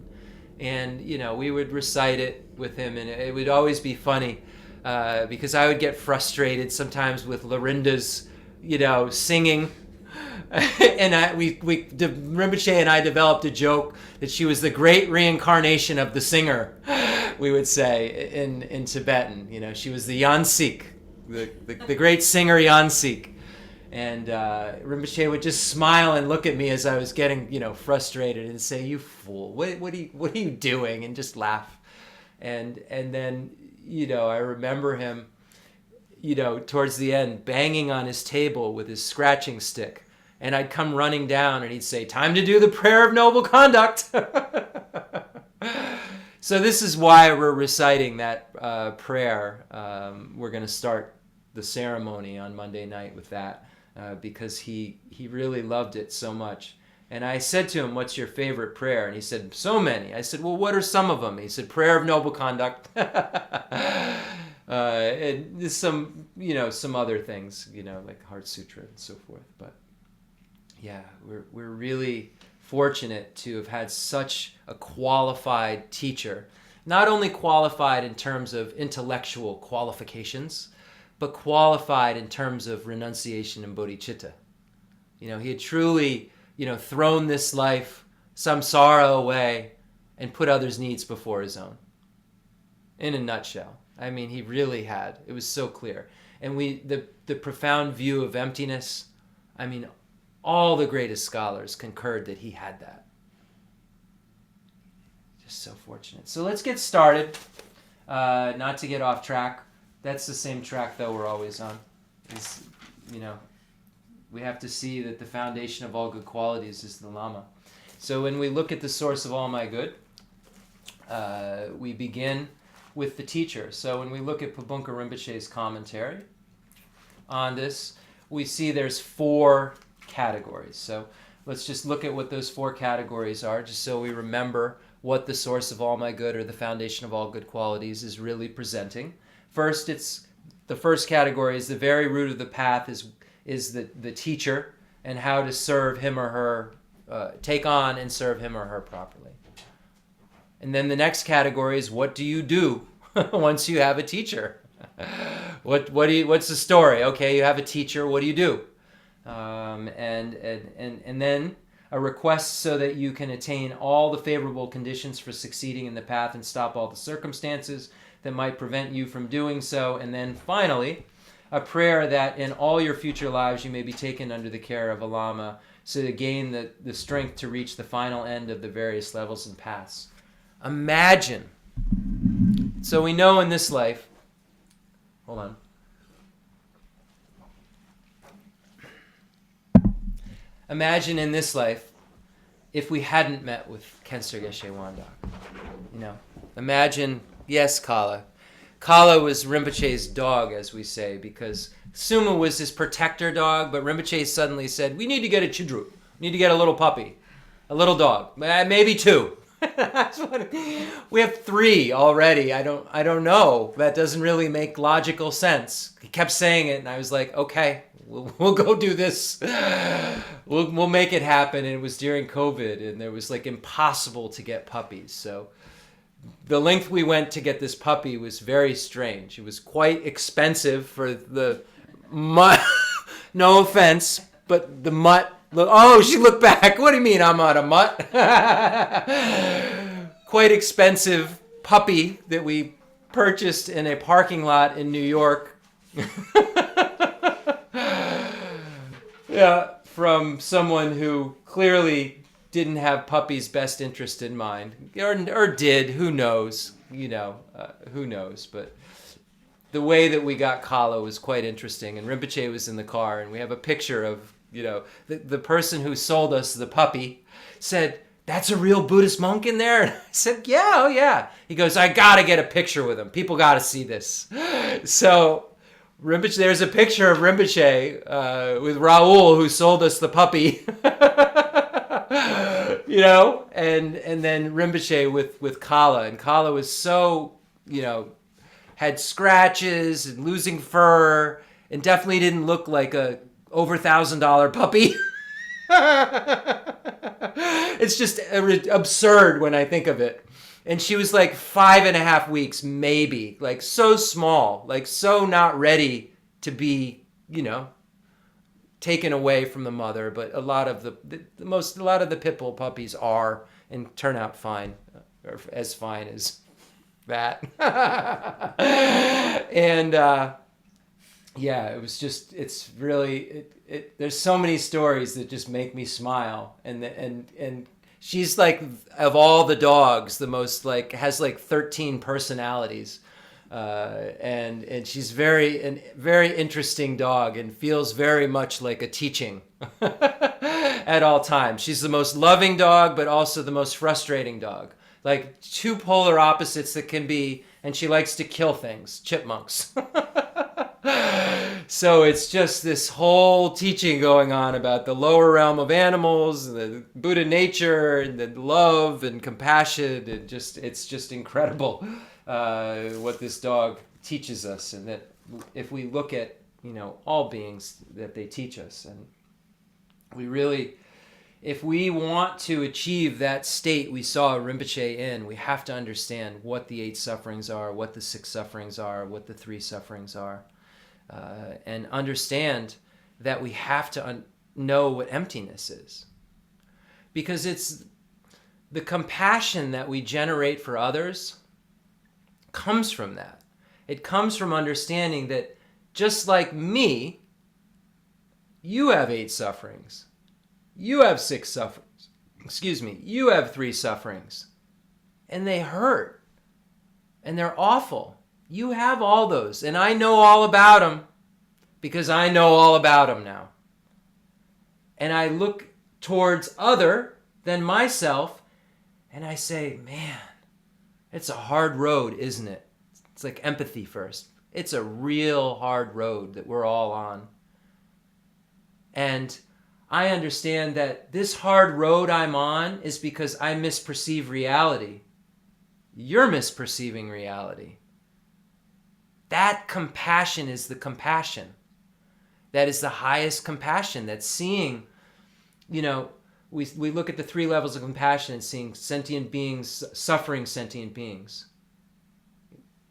And, we would recite it with him, and it would always be funny because I would get frustrated sometimes with Lorinda's, singing. And Rinpoche and I developed a joke that she was the great reincarnation of the singer, we would say in Tibetan. She was the Yansik, the great singer Yansik. And Rinpoche would just smile and look at me as I was getting, frustrated and say, "You fool, what are you doing?" and just laugh. And then, I remember him, towards the end, banging on his table with his scratching stick. And I'd come running down and he'd say, "Time to do the prayer of noble conduct." So this is why we're reciting that prayer. We're going to start the ceremony on Monday night with that because he really loved it so much. And I said to him, "What's your favorite prayer?" And he said, "So many." I said, "Well, what are some of them?" He said, "Prayer of noble conduct." And there's some other things, like Heart Sutra and so forth. But yeah, we're really fortunate to have had such a qualified teacher. Not only qualified in terms of intellectual qualifications, but qualified in terms of renunciation and bodhicitta. He had truly, thrown this life, samsara, away and put others' needs before his own. In a nutshell. I mean, he really had. It was so clear. And the profound view of emptiness, I mean, all the greatest scholars concurred that he had that. Just so fortunate. So let's get started. Not to get off track. That's the same track, though, we're always on. We have to see that the foundation of all good qualities is the Lama. So when we look at the source of all my good, we begin with the teacher. So when we look at Pabunka Rinpoche's commentary on this, we see there's 4 categories. So let's just look at what those 4 categories are, just so we remember what the source of all my good or the foundation of all good qualities is really presenting. First, the first category is the very root of the path is the teacher and how to serve him or her, take on and serve him or her properly. And then the next category is what do you do once you have a teacher? What's the story? Okay, you have a teacher. What do you do? And then a request so that you can attain all the favorable conditions for succeeding in the path and stop all the circumstances that might prevent you from doing so. And then finally, a prayer that in all your future lives you may be taken under the care of a Lama so to gain the strength to reach the final end of the various levels and paths. Imagine. So we know in this life, hold on. Imagine in this life if we hadn't met with Khenser Geshe Wandak. Imagine, yes, Kala. Kala was Rinpoche's dog, as we say, because Suma was his protector dog, but Rinpoche suddenly said, we need to get a chidru. We need to get a little puppy, a little dog, maybe 2. We have 3 already. I don't know. That doesn't really make logical sense. He kept saying it, and I was like, okay, we'll go do this. We'll make it happen. And it was during COVID, and it was like impossible to get puppies. So the length we went to get this puppy was very strange. It was quite expensive for the mutt. No offense, but the mutt. Oh, she looked back. What do you mean I'm not a mutt? Quite expensive puppy that we purchased in a parking lot in New York. Yeah, from someone who clearly didn't have Puppy's best interest in mind, or did, who knows, who knows, but the way that we got Kala was quite interesting, and Rinpoche was in the car, and we have a picture of, the person who sold us the puppy said, "That's a real Buddhist monk in there?" And I said, "Yeah, oh yeah." He goes, "I gotta get a picture with him. People gotta see this." So Rinpoche, there's a picture of Rinpoche with Raoul, who sold us the puppy. And then Rinpoche with Kala. And Kala was so, had scratches and losing fur, and definitely didn't look like a over $1,000 puppy. It's just absurd when I think of it. And she was like 5.5 weeks, maybe, like so small, like so not ready to be, taken away from the mother. But a lot of the pit bull puppies are and turn out fine, or as fine as that. And it was just, it's really, there's so many stories that just make me smile. And she's like, of all the dogs, the most has 13 personalities. And she's very interesting dog, and feels very much like a teaching at all times. She's the most loving dog, but also the most frustrating dog. Like two polar opposites that can be, and she likes to kill things, chipmunks. So it's just this whole teaching going on about the lower realm of animals, and the Buddha nature, and the love and compassion, and it's just incredible what this dog teaches us, and that if we look at all beings, that they teach us, and we really, if we want to achieve that state we saw Rinpoche in, we have to understand what the 8 sufferings are, what the 6 sufferings are, what the 3 sufferings are. And understand that we have to know what emptiness is. Because it's the compassion that we generate for others comes from that. It comes from understanding that just like me, you have 8 sufferings. You have 6 sufferings. You have 3 sufferings. And they hurt. And they're awful. You have all those, and I know all about them because I know all about them now. And I look towards other than myself, and I say, man, it's a hard road, isn't it? It's like empathy first. It's a real hard road that we're all on. And I understand that this hard road I'm on is because I misperceive reality. You're misperceiving reality. That compassion is the compassion. That is the highest compassion. That's seeing, we look at the 3 levels of compassion and seeing sentient beings suffering sentient beings.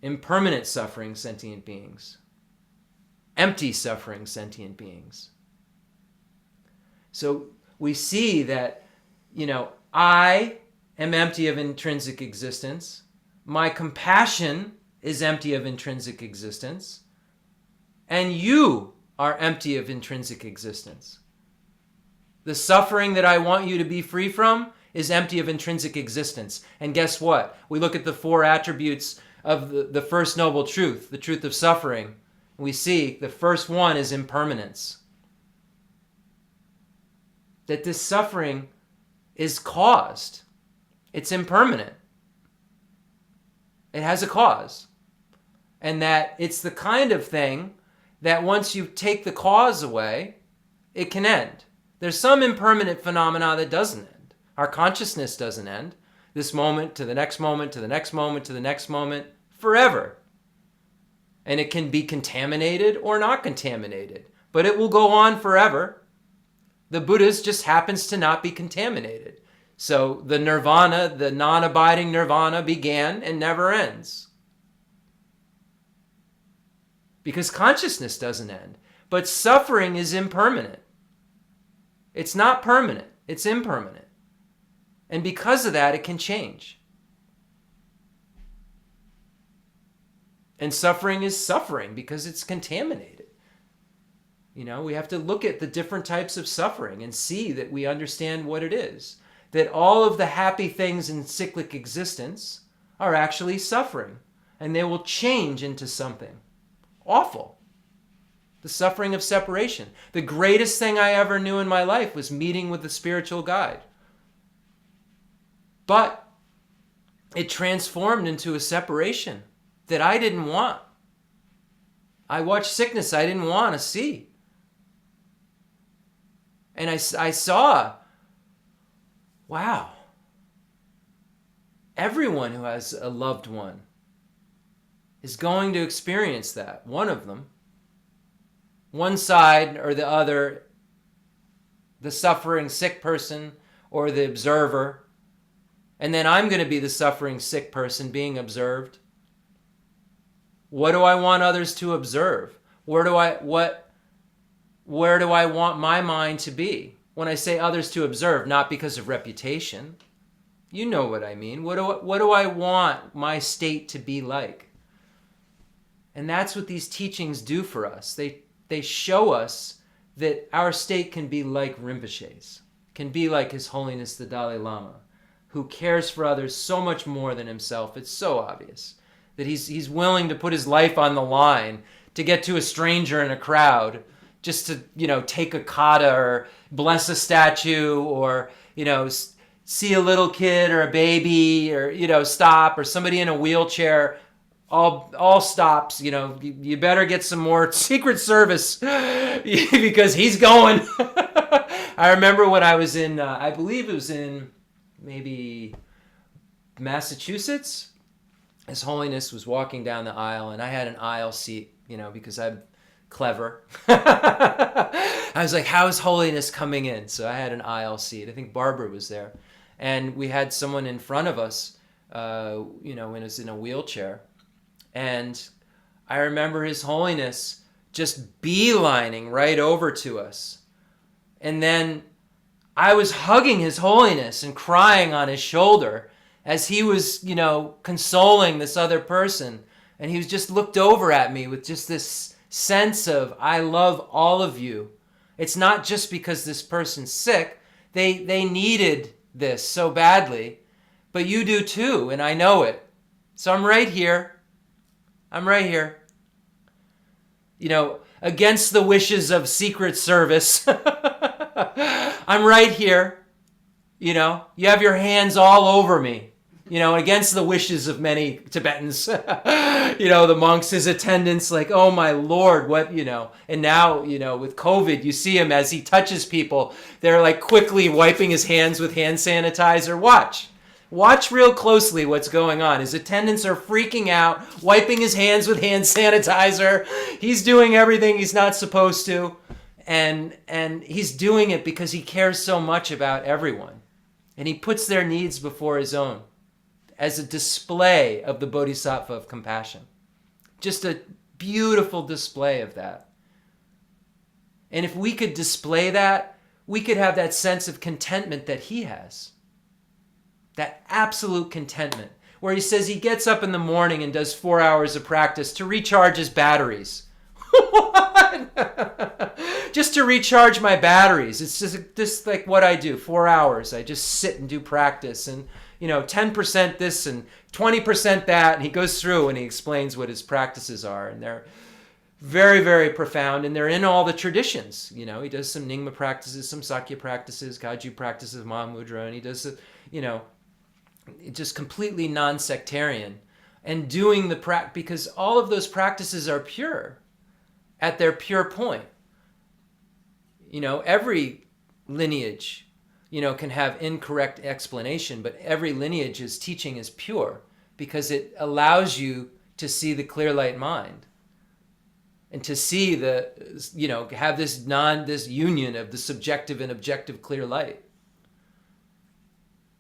Impermanent suffering sentient beings. Empty suffering sentient beings. So we see that, I am empty of intrinsic existence. My compassion is empty of intrinsic existence, and you are empty of intrinsic existence. The suffering that I want you to be free from is empty of intrinsic existence. And guess what? We look at the 4 attributes of the first noble truth, the truth of suffering, and we see the first one is impermanence. That this suffering is caused. It's impermanent. It has a cause. And that it's the kind of thing that once you take the cause away, it can end. There's some impermanent phenomena that doesn't end. Our consciousness doesn't end. This moment to the next moment, to the next moment, to the next moment, forever. And it can be contaminated or not contaminated, but it will go on forever. The Buddha's just happens to not be contaminated. So the nirvana, the non-abiding nirvana, began and never ends. Because consciousness doesn't end. But suffering is impermanent. It's not permanent. It's impermanent. And because of that, it can change. And suffering is suffering because it's contaminated. We have to look at the different types of suffering and see that we understand what it is. That all of the happy things in cyclic existence are actually suffering. And they will change into something awful. The suffering of separation. The greatest thing I ever knew in my life was meeting with a spiritual guide. But it transformed into a separation that I didn't want. I watched sickness I didn't want to see. And I saw, wow, everyone who has a loved one is going to experience that. One of them. One side or the other, the suffering sick person or the observer. And then I'm going to be the suffering sick person being observed. What do I want others to observe? Where do I want my mind to be? When I say others to observe, not because of reputation. You know what I mean. What do I want my state to be like? And that's what these teachings do for us. They show us that our state can be like Rinpoche's, can be like His Holiness the Dalai Lama, who cares for others so much more than himself. It's so obvious that he's willing to put his life on the line to get to a stranger in a crowd, just to, take a kata or bless a statue or, see a little kid or a baby or, stop, or somebody in a wheelchair. All stops, you better get some more Secret Service because he's going. I remember when I was in, I believe it was in maybe Massachusetts, His Holiness was walking down the aisle and I had an aisle seat, because I'm clever. I was like, how is Holiness coming in? So I had an aisle seat. I think Barbara was there. And we had someone in front of us, when it was in a wheelchair. And I remember His Holiness just beelining right over to us. And then I was hugging His Holiness and crying on his shoulder as he was, consoling this other person. And he was just looked over at me with just this sense of, I love all of you. It's not just because this person's sick. They needed this so badly, but you do too, and I know it. So I'm right here. Against the wishes of Secret Service. I'm right here. You have your hands all over me. Against the wishes of many Tibetans. The monks, his attendants, like, oh my Lord, what, And now, with COVID, you see him as he touches people. They're like quickly wiping his hands with hand sanitizer. Watch real closely what's going on. His attendants are freaking out, wiping his hands with hand sanitizer. He's doing everything he's not supposed to. And he's doing it because he cares so much about everyone. And he puts their needs before his own as a display of the Bodhisattva of compassion. Just a beautiful display of that. And if we could display that, we could have that sense of contentment that he has. That absolute contentment, where he says he gets up in the morning and does 4 hours of practice to recharge his batteries. What? Just to recharge my batteries. It's just like what I do, 4 hours. I just sit and do practice and, 10% this and 20% that. And he goes through and he explains what his practices are. And they're very, very profound. And they're in all the traditions. He does some Nyingma practices, some Sakya practices, Kagyu practices, Mahamudra. And he does, just completely non-sectarian, and doing the because all of those practices are pure at their pure point. Every lineage, can have incorrect explanation, but every lineage's teaching is pure because it allows you to see the clear light mind and to see have this union of the subjective and objective clear light.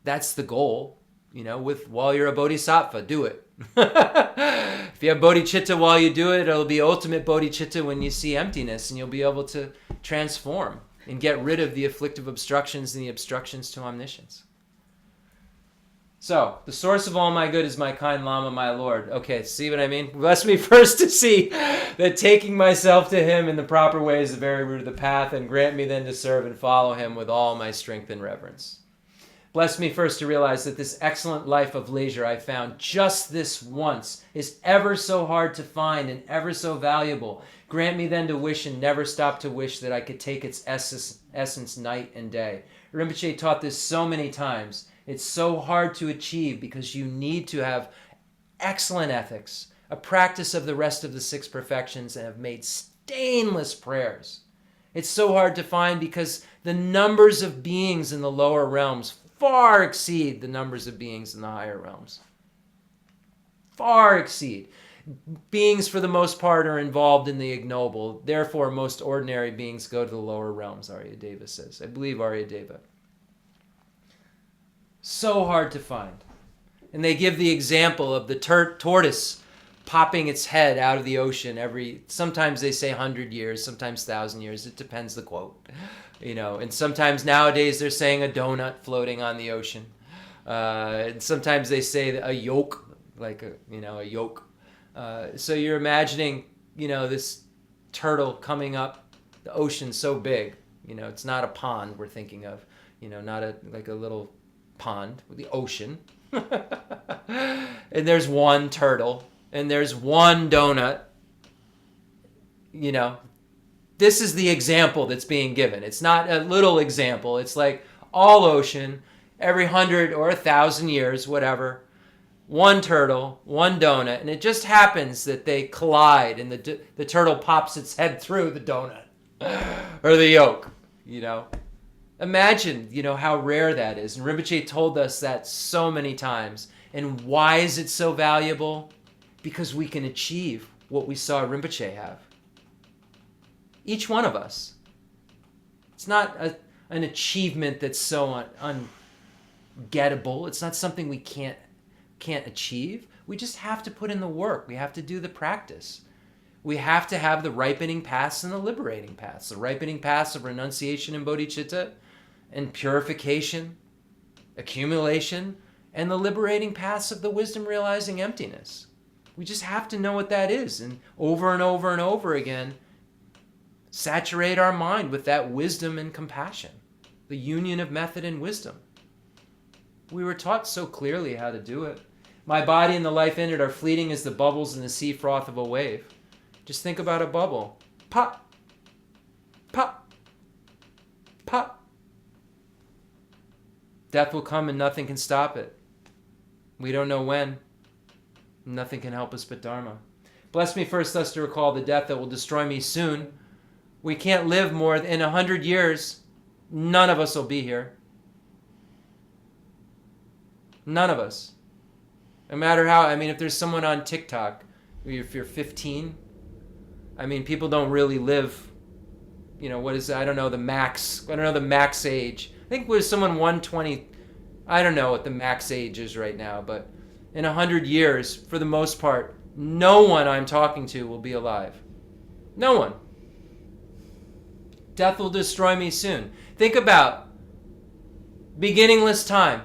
That's the goal. While you're a bodhisattva, do it. If you have bodhicitta while you do it, it'll be ultimate bodhicitta when you see emptiness, and you'll be able to transform and get rid of the afflictive obstructions and the obstructions to omniscience. So, the source of all my good is my kind Lama, my Lord. Okay, see what I mean? Bless me first to see that taking myself to him in the proper way is the very root of the path, and grant me then to serve and follow him with all my strength and reverence. Bless me first to realize that this excellent life of leisure I found just this once is ever so hard to find and ever so valuable. Grant me then to wish and never stop to wish that I could take its essence night and day. Rinpoche taught this so many times. It's so hard to achieve because you need to have excellent ethics, a practice of the rest of the 6 perfections, and have made stainless prayers. It's so hard to find because the numbers of beings in the lower realms far exceed the numbers of beings in the higher realms. Far exceed. Beings, for the most part, are involved in the ignoble. Therefore, most ordinary beings go to the lower realms, Aryadeva says. I believe Aryadeva. So hard to find. And they give the example of the tortoise popping its head out of the ocean sometimes they say 100 years, sometimes 1,000 years. It depends the quote. And sometimes nowadays they're saying a donut floating on the ocean. And sometimes they say a yolk, like a yolk. So you're imagining, this turtle coming up the ocean so big. It's not a pond we're thinking of. Not like a little pond with the ocean. And there's one turtle and there's one donut. This is the example that's being given. It's not a little example. It's like all ocean, every 100 or 1,000 years, whatever, one turtle, one donut, and it just happens that they collide and the turtle pops its head through the donut or the yolk, Imagine, how rare that is. And Rinpoche told us that so many times. And why is it so valuable? Because we can achieve what we saw Rinpoche have. Each one of us. It's not an achievement that's so ungettable. It's not something we can't achieve. We just have to put in the work. We have to do the practice. We have to have the ripening paths and the liberating paths. The ripening paths of renunciation and bodhicitta, and purification, accumulation, and the liberating paths of the wisdom realizing emptiness. We just have to know what that is, and over and over again, saturate our mind with that wisdom and compassion, the union of method and wisdom. We were taught so clearly how to do it. My body and the life in it are fleeting as the bubbles in the sea froth of a wave. Just think about a bubble. Pop, pop, pop. Death will come and nothing can stop it. We don't know when. Nothing can help us but Dharma. Bless me first thus to recall the death that will destroy me soon. We can't live more than 100 years. None of us will be here. None of us. No matter how, if there's someone on TikTok, if you're 15, people don't really live, what is, I don't know the max age. I think with someone 120, I don't know what the max age is right now, but in 100 years, for the most part, no one I'm talking to will be alive. No one. Death will destroy me soon. Think about beginningless time.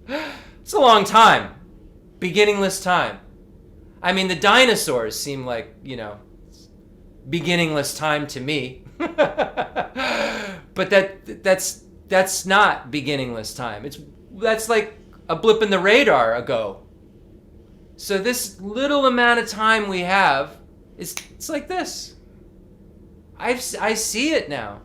It's a long time. Beginningless time. The dinosaurs seem like, beginningless time to me. But that's not beginningless time. That's like a blip in the radar ago. So this little amount of time we have it's like this. I see it now.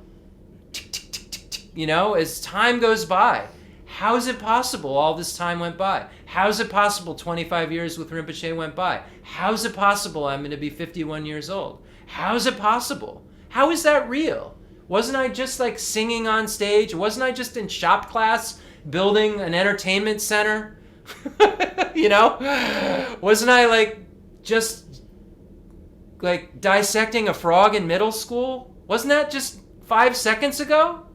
As time goes by. How is it possible all this time went by? How is it possible 25 years with Rinpoche went by? How is it possible I'm going to be 51 years old? How is it possible? How is that real? Wasn't I just like singing on stage? Wasn't I just in shop class building an entertainment center? Wasn't I just dissecting a frog in middle school? Wasn't that just 5 seconds ago?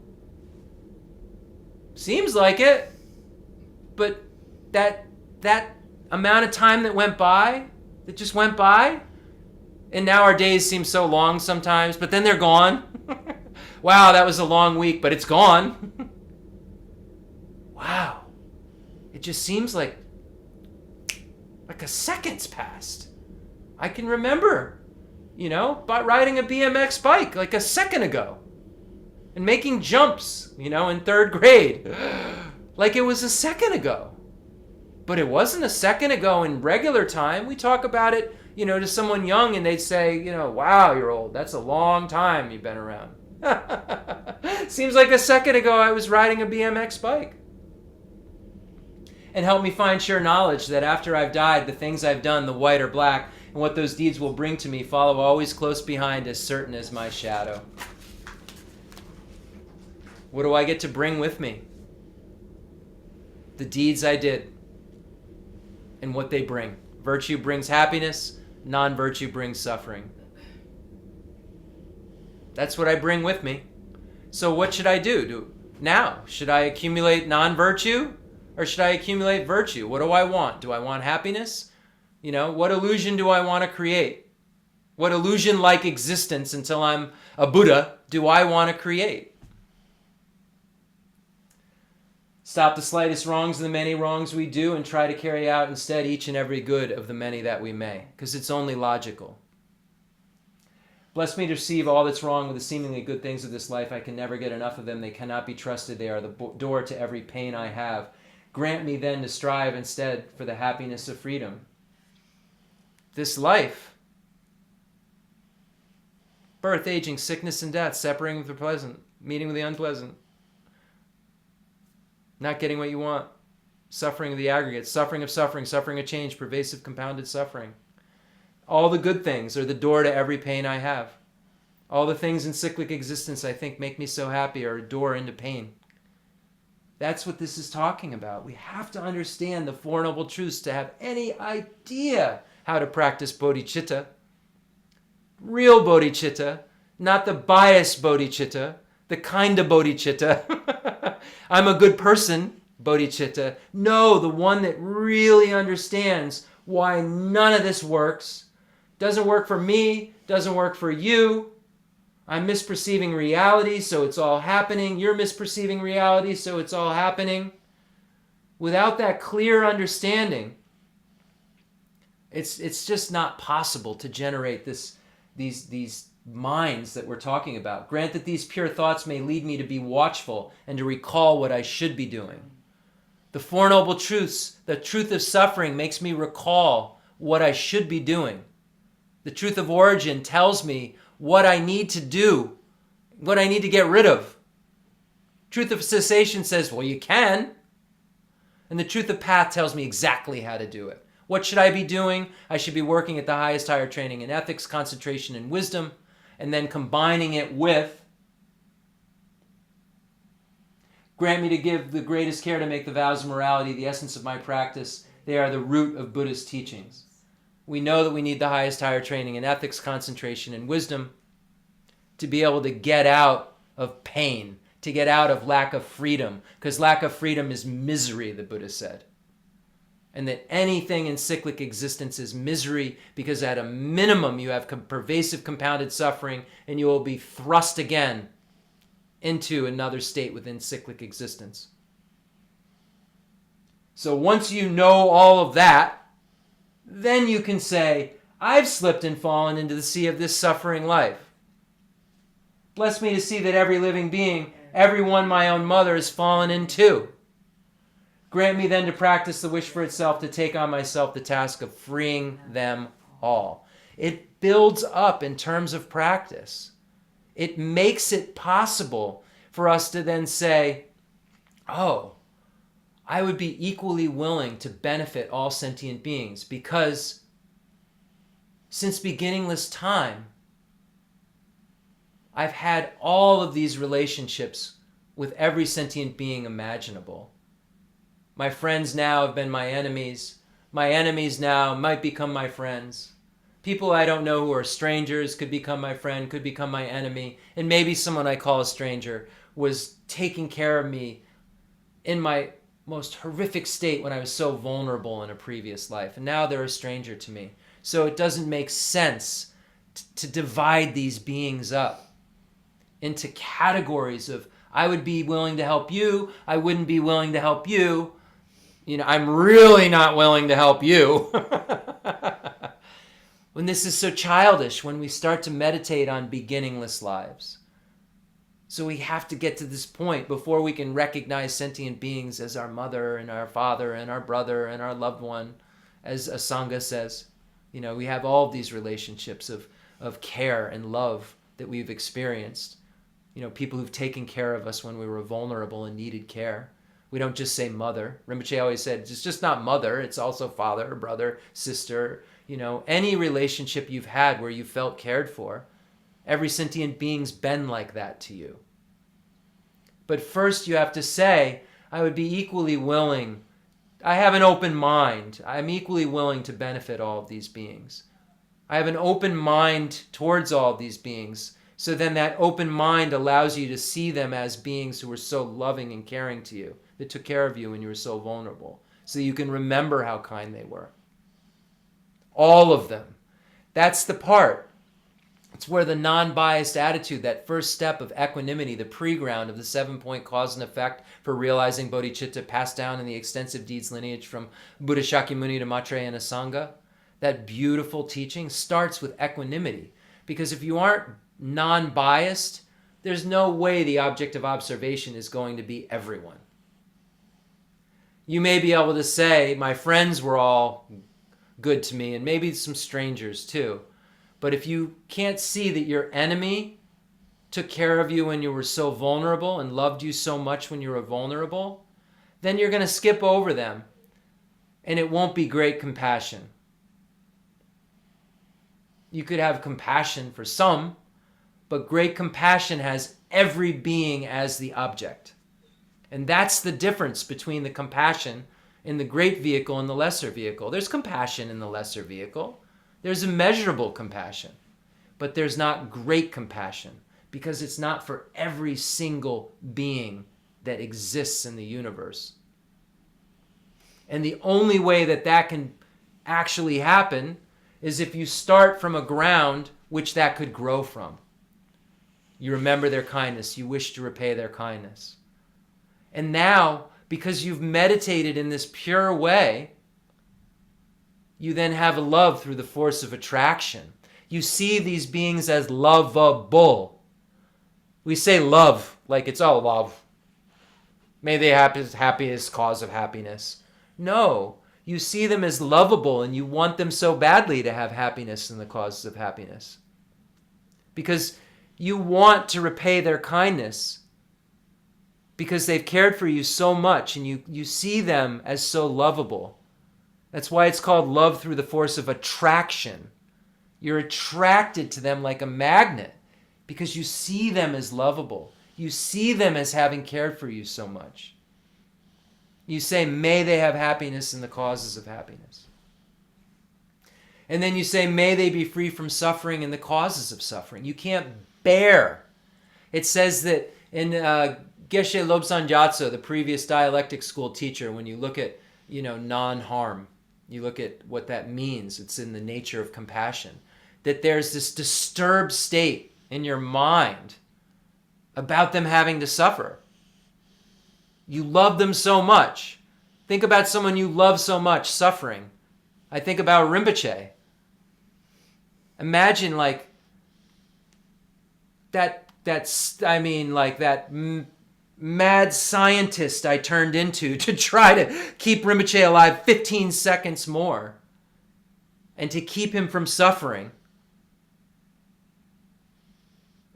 Seems like it. But that amount of time that just went by, and now our days seem so long sometimes, but then they're gone. Wow, that was a long week, but it's gone. Wow. it just seems like a second's passed. I can remember, about riding a BMX bike like a second ago and making jumps, in 3rd grade, like it was a second ago. But it wasn't a second ago in regular time. We talk about it, to someone young and they'd say, wow, you're old. That's a long time you've been around. Seems like a second ago I was riding a BMX bike. And help me find sure knowledge that after I've died, the things I've done, the white or black, and what those deeds will bring to me follow always close behind, as certain as my shadow. What do I get to bring with me? The deeds I did and what they bring. Virtue brings happiness, non-virtue brings suffering. That's what I bring with me. So what should I do now? Should I accumulate non-virtue or should I accumulate virtue? What do I want? Do I want happiness? What illusion do I want to create? What illusion-like existence until I'm a Buddha do I want to create? Stop the slightest wrongs of the many wrongs we do and try to carry out instead each and every good of the many that we may, because it's only logical. Bless me to receive all that's wrong with the seemingly good things of this life. I can never get enough of them. They cannot be trusted. They are the door to every pain I have. Grant me then to strive instead for the happiness of freedom. This life, birth, aging, sickness, and death, separating with the pleasant, meeting with the unpleasant, not getting what you want, suffering of the aggregate, suffering of suffering, suffering of change, pervasive compounded suffering. All the good things are the door to every pain I have. All the things in cyclic existence I think make me so happy are a door into pain. That's what this is talking about. We have to understand the Four Noble Truths to have any idea how to practice bodhicitta. Real bodhicitta, not the biased bodhicitta, the kind of bodhicitta. I'm a good person, bodhicitta. No, the one that really understands why none of this works. Doesn't work for me, doesn't work for you. I'm misperceiving reality, so it's all happening. You're misperceiving reality, so it's all happening. Without that clear understanding, it's just not possible to generate these minds that we're talking about. Grant that these pure thoughts may lead me to be watchful and to recall what I should be doing. The Four Noble Truths, the truth of suffering makes me recall what I should be doing. The truth of origin tells me what I need to do, what I need to get rid of. Truth of cessation says, well, you can. And the truth of path tells me exactly how to do it. What should I be doing? I should be working at the highest higher training in ethics, concentration, and wisdom, and then combining it with, grant me to give the greatest care to make the vows of morality the essence of my practice. They are the root of Buddhist teachings. We know that we need the highest higher training in ethics, concentration, and wisdom to be able to get out of pain, to get out of lack of freedom, because lack of freedom is misery, the Buddha said. And that anything in cyclic existence is misery because at a minimum you have pervasive compounded suffering and you will be thrust again into another state within cyclic existence. So once you know all of that, then you can say, I've slipped and fallen into the sea of this suffering life. Bless me to see that every living being, every one my own mother, has fallen into. Grant me then to practice the wish for itself, to take on myself the task of freeing them all. It builds up in terms of practice. It makes it possible for us to then say, oh, I would be equally willing to benefit all sentient beings because since beginningless time, I've had all of these relationships with every sentient being imaginable. My friends now have been my enemies. My enemies now might become my friends. People I don't know who are strangers could become my friend, could become my enemy. And maybe someone I call a stranger was taking care of me in my most horrific state when I was so vulnerable in a previous life. And now they're a stranger to me. So it doesn't make sense to divide these beings up into categories of I would be willing to help you, I wouldn't be willing to help you. I'm really not willing to help you. When this is so childish, when we start to meditate on beginningless lives. So we have to get to this point before we can recognize sentient beings as our mother and our father and our brother and our loved one, as Asanga says. We have all of these relationships of care and love that we've experienced. People who've taken care of us when we were vulnerable and needed care. We don't just say mother. Rinpoche always said, it's just not mother, it's also father, brother, sister. Any relationship you've had where you felt cared for, every sentient being's been like that to you. But first you have to say, I would be equally willing. I have an open mind. I'm equally willing to benefit all of these beings. I have an open mind towards all of these beings. So then that open mind allows you to see them as beings who were so loving and caring to you, that took care of you when you were so vulnerable, so you can remember how kind they were. All of them. That's the part. It's where the non-biased attitude, that first step of equanimity, the pre-ground of the 7-point cause and effect for realizing bodhicitta passed down in the extensive deeds lineage from Buddha Shakyamuni to Maitreya and Asanga, that beautiful teaching starts with equanimity. Because if you aren't non-biased, there's no way the object of observation is going to be everyone. You may be able to say, my friends were all good to me, and maybe some strangers too. But if you can't see that your enemy took care of you when you were so vulnerable and loved you so much when you were vulnerable, then you're going to skip over them, and it won't be great compassion. You could have compassion for some, but great compassion has every being as the object. And that's the difference between the compassion in the great vehicle and the lesser vehicle. There's compassion in the lesser vehicle. There's immeasurable compassion. But there's not great compassion, because it's not for every single being that exists in the universe. And the only way that that can actually happen is if you start from a ground which that could grow from. You remember their kindness. You wish to repay their kindness. And now, because you've meditated in this pure way, you then have a love through the force of attraction. You see these beings as lovable. We say love like it's all love. May they have his happiest cause of happiness. No, you see them as lovable, and you want them so badly to have happiness in the causes of happiness. Because you want to repay their kindness, because they've cared for you so much, and you see them as so lovable. That's why it's called love through the force of attraction. You're attracted to them like a magnet because you see them as lovable. You see them as having cared for you so much. You say, may they have happiness in the causes of happiness. And then you say, may they be free from suffering and the causes of suffering. You can't bear. It says that in Geshe Lobsang Gyatso, the previous dialectic school teacher, when you look at non-harm, you look at what that means. It's in the nature of compassion. That there's this disturbed state in your mind about them having to suffer. You love them so much. Think about someone you love so much suffering. I think about Rinpoche. Imagine like that mad scientist I turned into to try to keep Rinpoche alive 15 seconds more and to keep him from suffering.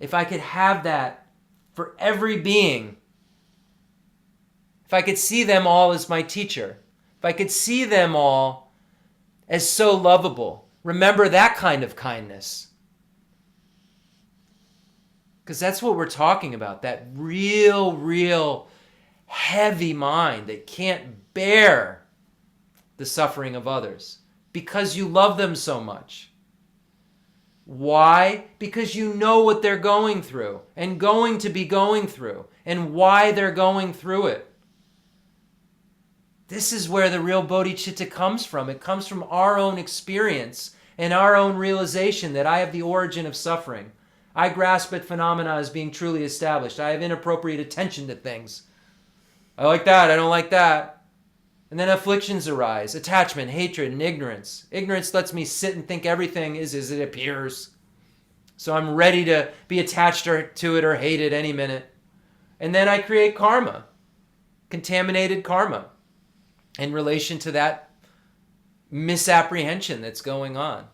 If I could have that for every being, if I could see them all as my teacher, if I could see them all as so lovable, remember that kind of kindness. Because that's what we're talking about, that real heavy mind that can't bear the suffering of others because you love them so much. Why? Because you know what they're going through and going to be going through and why they're going through it. This is where the real bodhicitta comes from. It comes from our own experience and our own realization that I have the origin of suffering. I grasp at phenomena as being truly established. I have inappropriate attention to things. I like that. I don't like that. And then afflictions arise, attachment, hatred, and ignorance. Ignorance lets me sit and think everything is as it appears. So I'm ready to be attached to it or hate it any minute. And then I create karma, contaminated karma, in relation to that misapprehension that's going on.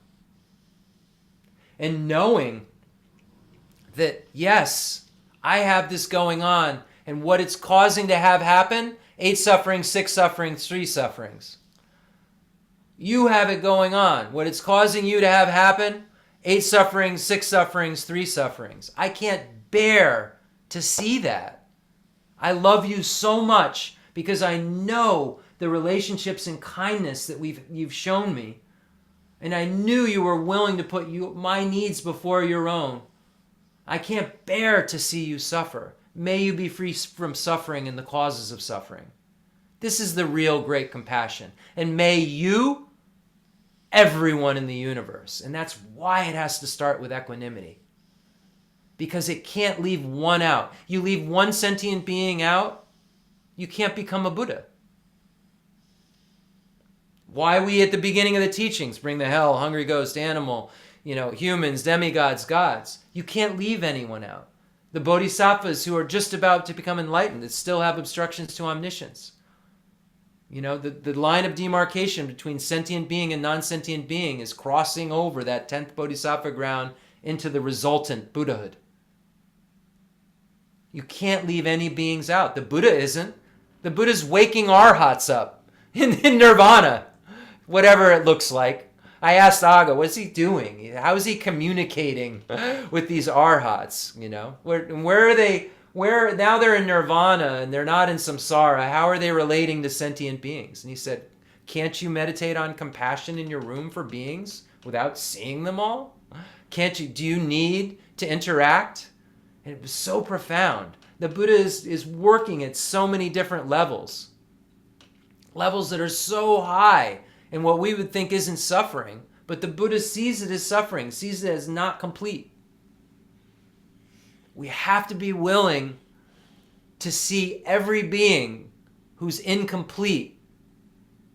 And knowing that, yes, I have this going on, and what it's causing to have happen, 8 sufferings, 6 sufferings, 3 sufferings. You have it going on. What it's causing you to have happen, 8 sufferings, 6 sufferings, 3 sufferings. I can't bear to see that. I love you so much because I know the relationships and kindness that you've shown me. And I knew you were willing to put my needs before your own. I can't bear to see you suffer. May you be free from suffering and the causes of suffering. This is the real great compassion. And may you, everyone in the universe, and that's why it has to start with equanimity. Because it can't leave one out. You leave one sentient being out, you can't become a Buddha. Why we at the beginning of the teachings bring the hell, hungry ghost, animal, humans, demigods, gods. You can't leave anyone out. The Bodhisattvas who are just about to become enlightened that still have obstructions to omniscience. The line of demarcation between sentient being and non-sentient being is crossing over that 10th Bodhisattva ground into the resultant Buddhahood. You can't leave any beings out. The Buddha isn't. The Buddha's waking arhats up in nirvana, whatever it looks like. I asked Aga, what's he doing? How is he communicating with these arhats? Where are they? Where now they're in nirvana and they're not in samsara. How are they relating to sentient beings? And he said, can't you meditate on compassion in your room for beings without seeing them all? Can't you? Do you need to interact? And it was so profound. The Buddha is working at so many different levels that are so high. And what we would think isn't suffering, but the Buddha sees it as suffering, sees it as not complete. We have to be willing to see every being who's incomplete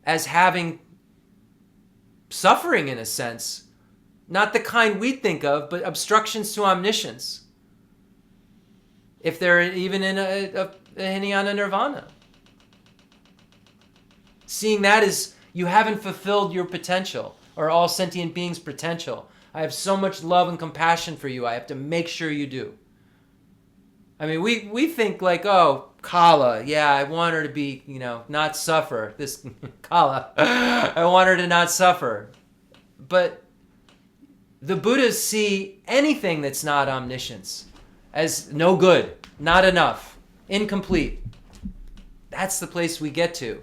as having suffering in a sense. Not the kind we think of, but obstructions to omniscience. If they're even in a Hinayana nirvana. Seeing that as you haven't fulfilled your potential, or all sentient beings' potential. I have so much love and compassion for you. I have to make sure you do. I mean, we think like, oh, Kala, yeah, I want her to be, not suffer. This Kala, I want her to not suffer. But the Buddhas see anything that's not omniscience as no good, not enough, incomplete. That's the place we get to.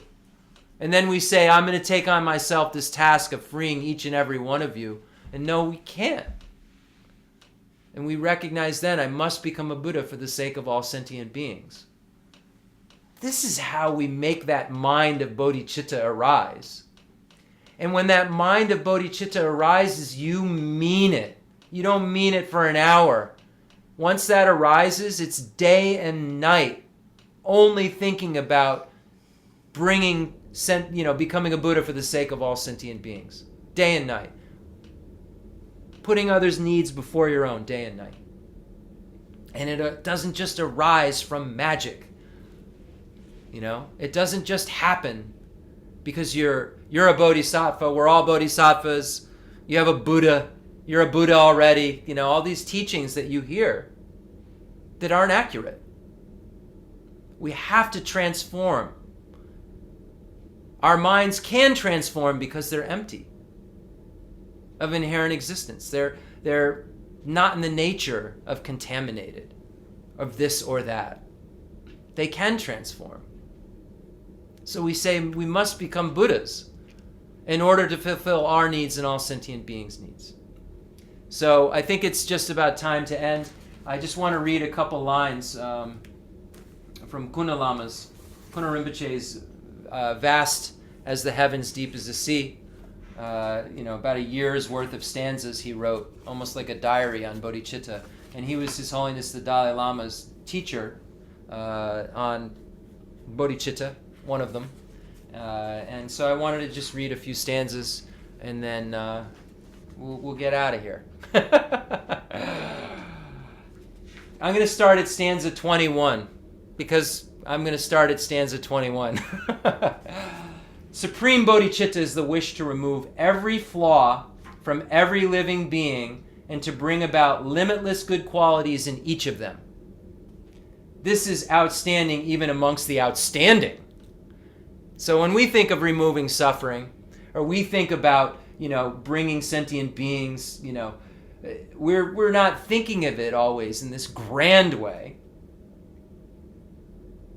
And then we say, I'm going to take on myself this task of freeing each and every one of you. And no, we can't. And we recognize then I must become a Buddha for the sake of all sentient beings. This is how we make that mind of Bodhicitta arise. And when that mind of Bodhicitta arises, you mean it. You don't mean it for an hour. Once that arises, it's day and night only thinking about becoming a Buddha for the sake of all sentient beings. Day and night. Putting others' needs before your own, day and night. And it doesn't just arise from magic. It doesn't just happen because you're a bodhisattva. We're all bodhisattvas. You have a Buddha. You're a Buddha already. All these teachings that you hear that aren't accurate. We have to transform. Our minds can transform because they're empty of inherent existence. They're not in the nature of contaminated, of this or that. They can transform. So we say we must become Buddhas in order to fulfill our needs and all sentient beings' needs. So I think it's just about time to end. I just want to read a couple lines from Kuna Rinpoche's vast as the heavens, deep as the sea. About a year's worth of stanzas he wrote, almost like a diary on Bodhicitta. And he was His Holiness the Dalai Lama's teacher on Bodhicitta, one of them. And so I wanted to just read a few stanzas, and then we'll get out of here. I'm going to start at stanza 21, because I'm going to start at stanza 21. Supreme Bodhicitta is the wish to remove every flaw from every living being and to bring about limitless good qualities in each of them. This is outstanding even amongst the outstanding. So when we think of removing suffering, or we think about, bringing sentient beings, we're not thinking of it always in this grand way.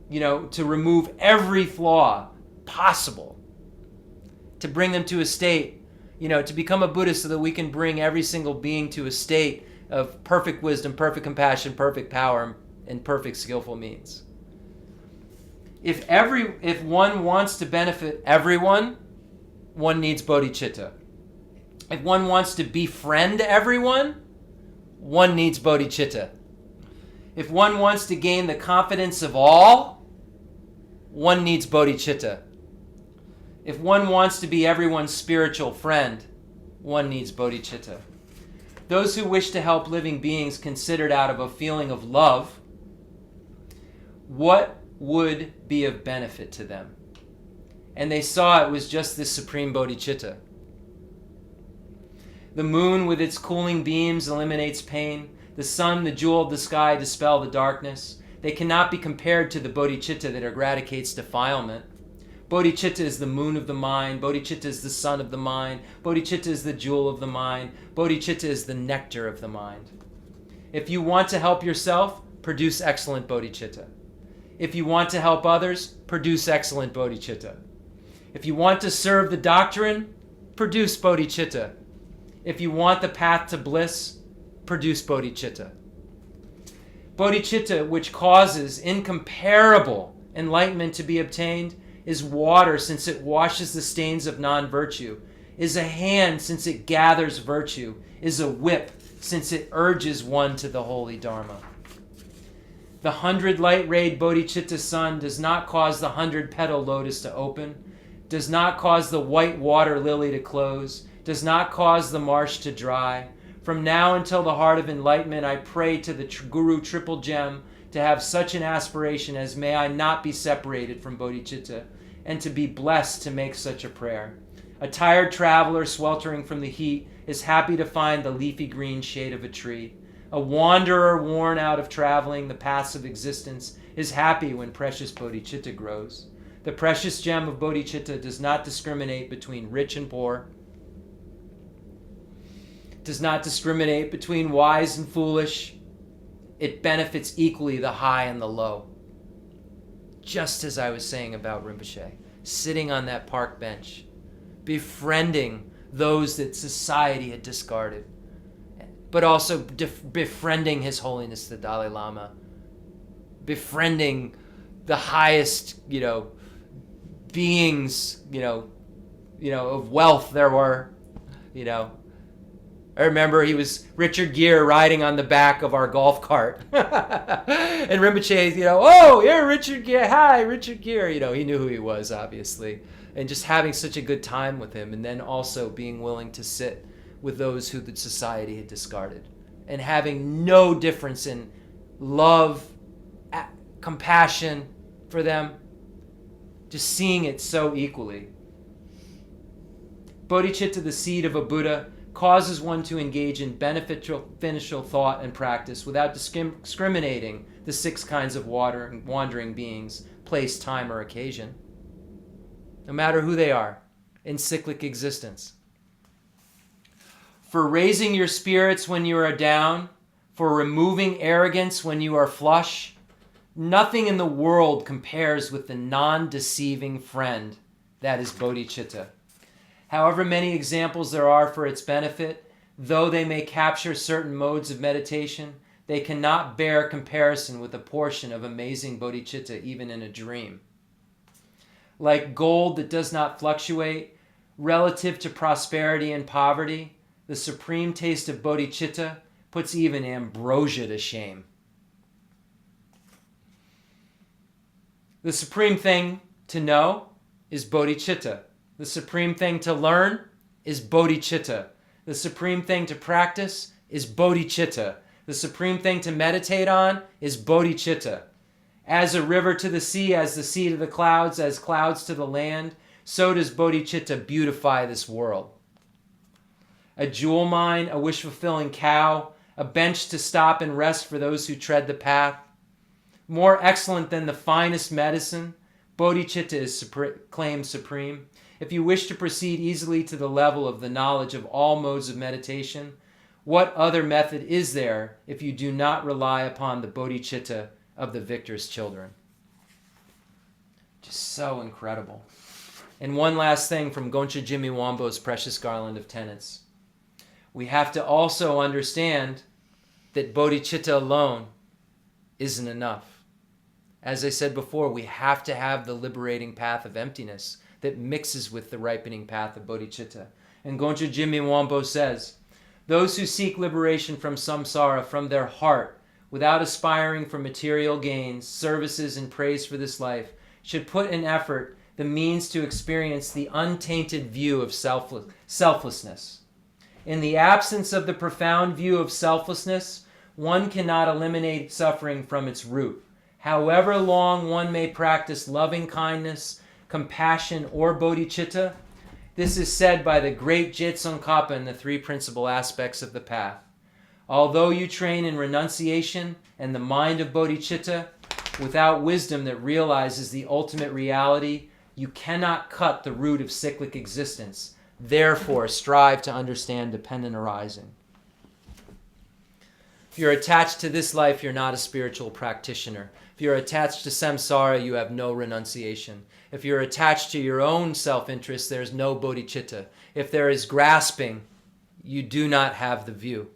To remove every flaw possible, to bring them to a state, to become a Buddha so that we can bring every single being to a state of perfect wisdom, perfect compassion, perfect power, and perfect skillful means. If one wants to benefit everyone, one needs bodhicitta. If one wants to befriend everyone, one needs bodhicitta. If one wants to gain the confidence of all, one needs bodhicitta. If one wants to be everyone's spiritual friend, one needs bodhicitta. Those who wish to help living beings considered out of a feeling of love, what would be of benefit to them? And they saw it was just this supreme bodhicitta. The moon with its cooling beams eliminates pain. The sun, the jewel of the sky, dispel the darkness. They cannot be compared to the bodhicitta that eradicates defilement. Bodhicitta is the moon of the mind. Bodhicitta is the sun of the mind. Bodhicitta is the jewel of the mind. Bodhicitta is the nectar of the mind. If you want to help yourself, produce excellent bodhicitta. If you want to help others, produce excellent bodhicitta. If you want to serve the doctrine, produce bodhicitta. If you want the path to bliss, produce bodhicitta. Bodhicitta, which causes incomparable enlightenment to be obtained, is water since it washes the stains of non-virtue, is a hand since it gathers virtue, is a whip since it urges one to the holy Dharma. The 100 light-rayed bodhicitta sun does not cause the 100-petal lotus to open, does not cause the white water lily to close, does not cause the marsh to dry. From now until the heart of enlightenment, I pray to the Guru Triple Gem to have such an aspiration as may I not be separated from bodhicitta, and to be blessed to make such a prayer. A tired traveler sweltering from the heat is happy to find the leafy green shade of a tree. A wanderer worn out of traveling the paths of existence is happy when precious bodhicitta grows. The precious gem of bodhicitta does not discriminate between rich and poor, does not discriminate between wise and foolish. It benefits equally the high and the low. Just as I was saying about Rinpoche, sitting on that park bench, befriending those that society had discarded, but also befriending His Holiness the Dalai Lama, befriending the highest, beings, of wealth there were, I remember he was Richard Gere riding on the back of our golf cart. And Rinpoche, oh, you're Richard Gere. Hi, Richard Gere. He knew who he was, obviously. And just having such a good time with him. And then also being willing to sit with those who the society had discarded. And having no difference in love, compassion for them. Just seeing it so equally. Bodhicitta, the seed of a Buddha, causes one to engage in beneficial thought and practice without discriminating the 6 kinds of wandering beings, place, time, or occasion, no matter who they are, in cyclic existence. For raising your spirits when you are down, for removing arrogance when you are flush, nothing in the world compares with the non-deceiving friend that is bodhicitta. However many examples there are for its benefit, though they may capture certain modes of meditation, they cannot bear comparison with a portion of amazing bodhicitta even in a dream. Like gold that does not fluctuate, relative to prosperity and poverty, the supreme taste of bodhicitta puts even ambrosia to shame. The supreme thing to know is bodhicitta. The supreme thing to learn is bodhicitta. The supreme thing to practice is bodhicitta. The supreme thing to meditate on is bodhicitta. As a river to the sea, as the sea to the clouds, as clouds to the land, so does bodhicitta beautify this world. A jewel mine, a wish-fulfilling cow, a bench to stop and rest for those who tread the path. More excellent than the finest medicine, bodhicitta is claimed supreme. If you wish to proceed easily to the level of the knowledge of all modes of meditation, what other method is there if you do not rely upon the bodhicitta of the victor's children? Just so incredible. And one last thing from Goncha Jimmy Wambo's Precious Garland of Tenets. We have to also understand that bodhicitta alone isn't enough. As I said before, we have to have the liberating path of emptiness that mixes with the ripening path of bodhicitta. And Goncha Jimmy Wambo says, those who seek liberation from samsara from their heart, without aspiring for material gains, services, and praise for this life, should put in effort the means to experience the untainted view of selflessness. In the absence of the profound view of selflessness, one cannot eliminate suffering from its root. However long one may practice loving kindness, compassion, or bodhicitta, this is said by the great Tsongkhapa in the three principal aspects of the path. Although you train in renunciation and the mind of bodhicitta, without wisdom that realizes the ultimate reality, you cannot cut the root of cyclic existence. Therefore, strive to understand dependent arising. If you're attached to this life, you're not a spiritual practitioner. If you're attached to samsara, you have no renunciation. If you're attached to your own self-interest, there's no bodhicitta. If there is grasping, you do not have the view.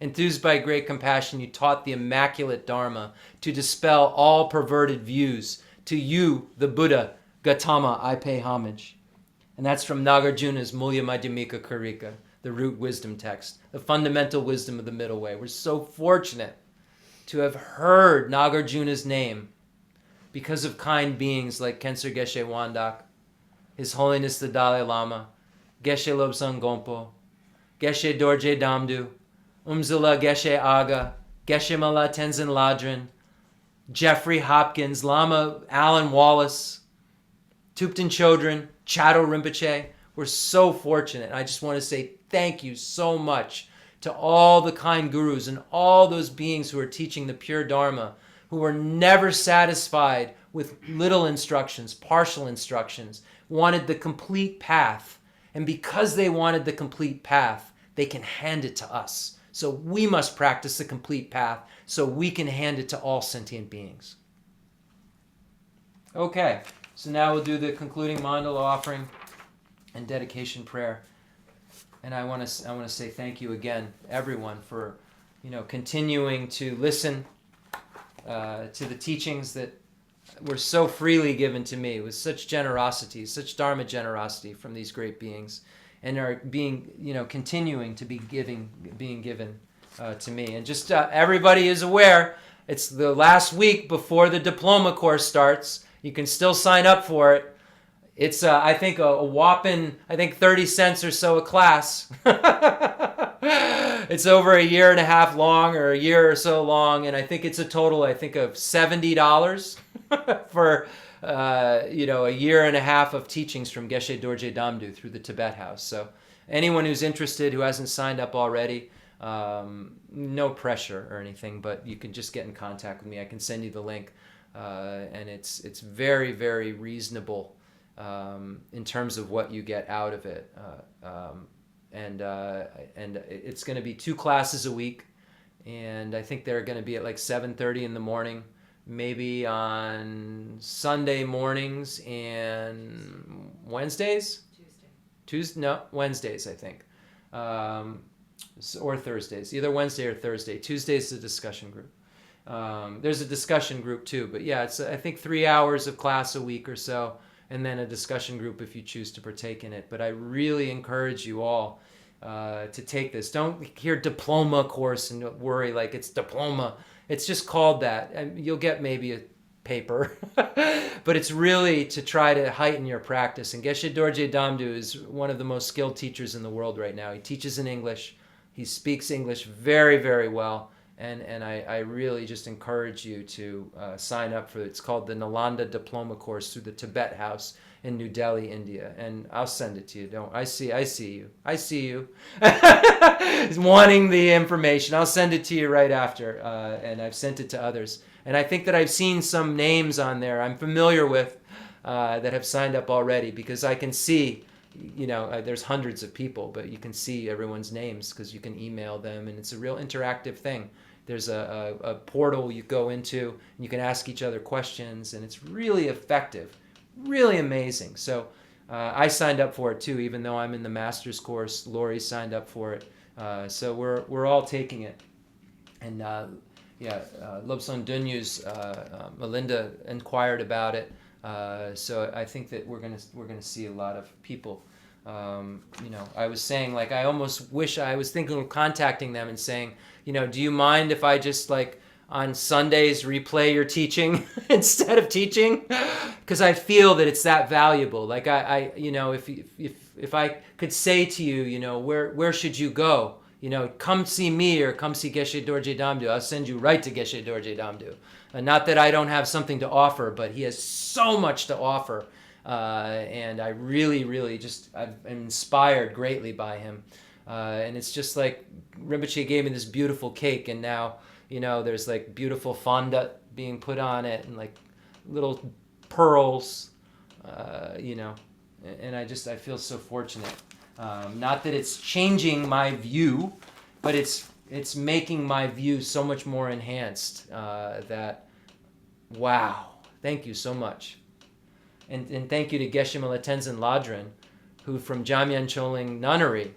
Enthused by great compassion, you taught the immaculate Dharma to dispel all perverted views. To you, the Buddha, Gautama, I pay homage. And that's from Nagarjuna's Mulya Madhyamika Karika, the root wisdom text, the fundamental wisdom of the middle way. We're so fortunate to have heard Nagarjuna's name because of kind beings like Khensur Geshe Wandak, His Holiness the Dalai Lama, Geshe Lobsang Gompo, Geshe Dorje Damdu, Umzala Geshe Aga, Geshe Mala Tenzin Ladrin, Jeffrey Hopkins, Lama Alan Wallace, Thupten Chodron, Chado Rinpoche. We're so fortunate. I just want to say thank you so much to all the kind gurus and all those beings who are teaching the pure Dharma, who are never satisfied with little instructions, partial instructions, wanted the complete path. And because they wanted the complete path, they can hand it to us. So we must practice the complete path so we can hand it to all sentient beings. Okay, so now we'll do the concluding Mandala Offering and dedication prayer. And I want to say thank you again, everyone, for continuing to listen to the teachings that were so freely given to me with such generosity, such Dharma generosity from these great beings, and are being continuing to be being given to me. And just everybody is aware, it's the last week before the diploma course starts. You can still sign up for it. It's, I think, a whopping, 30 cents or so a class. It's over a year and a half long, or a year or so long, and I think it's a total, of $70 for, a year and a half of teachings from Geshe Dorje Damdu through the Tibet House. So anyone who's interested, who hasn't signed up already, no pressure or anything, but you can just get in contact with me. I can send you the link, and it's very, very reasonable in terms of what you get out of it, and it's going to be 2 classes a week, and I think they're going to be at 7:30 in the morning, maybe on Sunday mornings and Wednesdays. Wednesdays, I think, or Thursdays, either Wednesday or Thursday. Tuesday's the discussion group. There's a discussion group too, but yeah, it's I think 3 hours of class a week or so, and then a discussion group if you choose to partake in it. But I really encourage you all to take this. Don't hear diploma course and worry like it's diploma. It's just called that. And you'll get maybe paper, but it's really to try to heighten your practice. And Geshe Dorje Damdu is one of the most skilled teachers in the world right now. He teaches in English. He speaks English very, very well. And I really just encourage you to sign up for it. It's called the Nalanda Diploma Course through the Tibet House in New Delhi, India. And I'll send it to you. I see you. Wanting the information. I'll send it to you right after. And I've sent it to others. And I think that I've seen some names on there I'm familiar with that have signed up already, because I can see, there's hundreds of people, but you can see everyone's names because you can email them, and it's a real interactive thing. There's a portal you go into, and you can ask each other questions, and it's really effective, really amazing. So I signed up for it too, even though I'm in the master's course. Lori signed up for it. So we're all taking it. And Lobsang Dunyu's Melinda inquired about it. So I think that we're gonna see a lot of people. I was saying, like, I almost wish, I was thinking of contacting them and saying, do you mind if I just, like, on Sundays replay your teaching instead of teaching? Because I feel that it's that valuable. Like, if I could say to you, where should you go? Come see me or come see Geshe Dorje Damdu. I'll send you right to Geshe Dorje Damdu. Not that I don't have something to offer, but he has so much to offer. And I really, really I'm inspired greatly by him. And it's just like Rinpoche gave me this beautiful cake, and now, there's like beautiful fondant being put on it and like little pearls, and I feel so fortunate. Not that it's changing my view, but it's making my view so much more enhanced, that, wow, thank you so much. And thank you to Geshe Mela Tenzin Ladrin, who from Jamyan Choling Nunnery,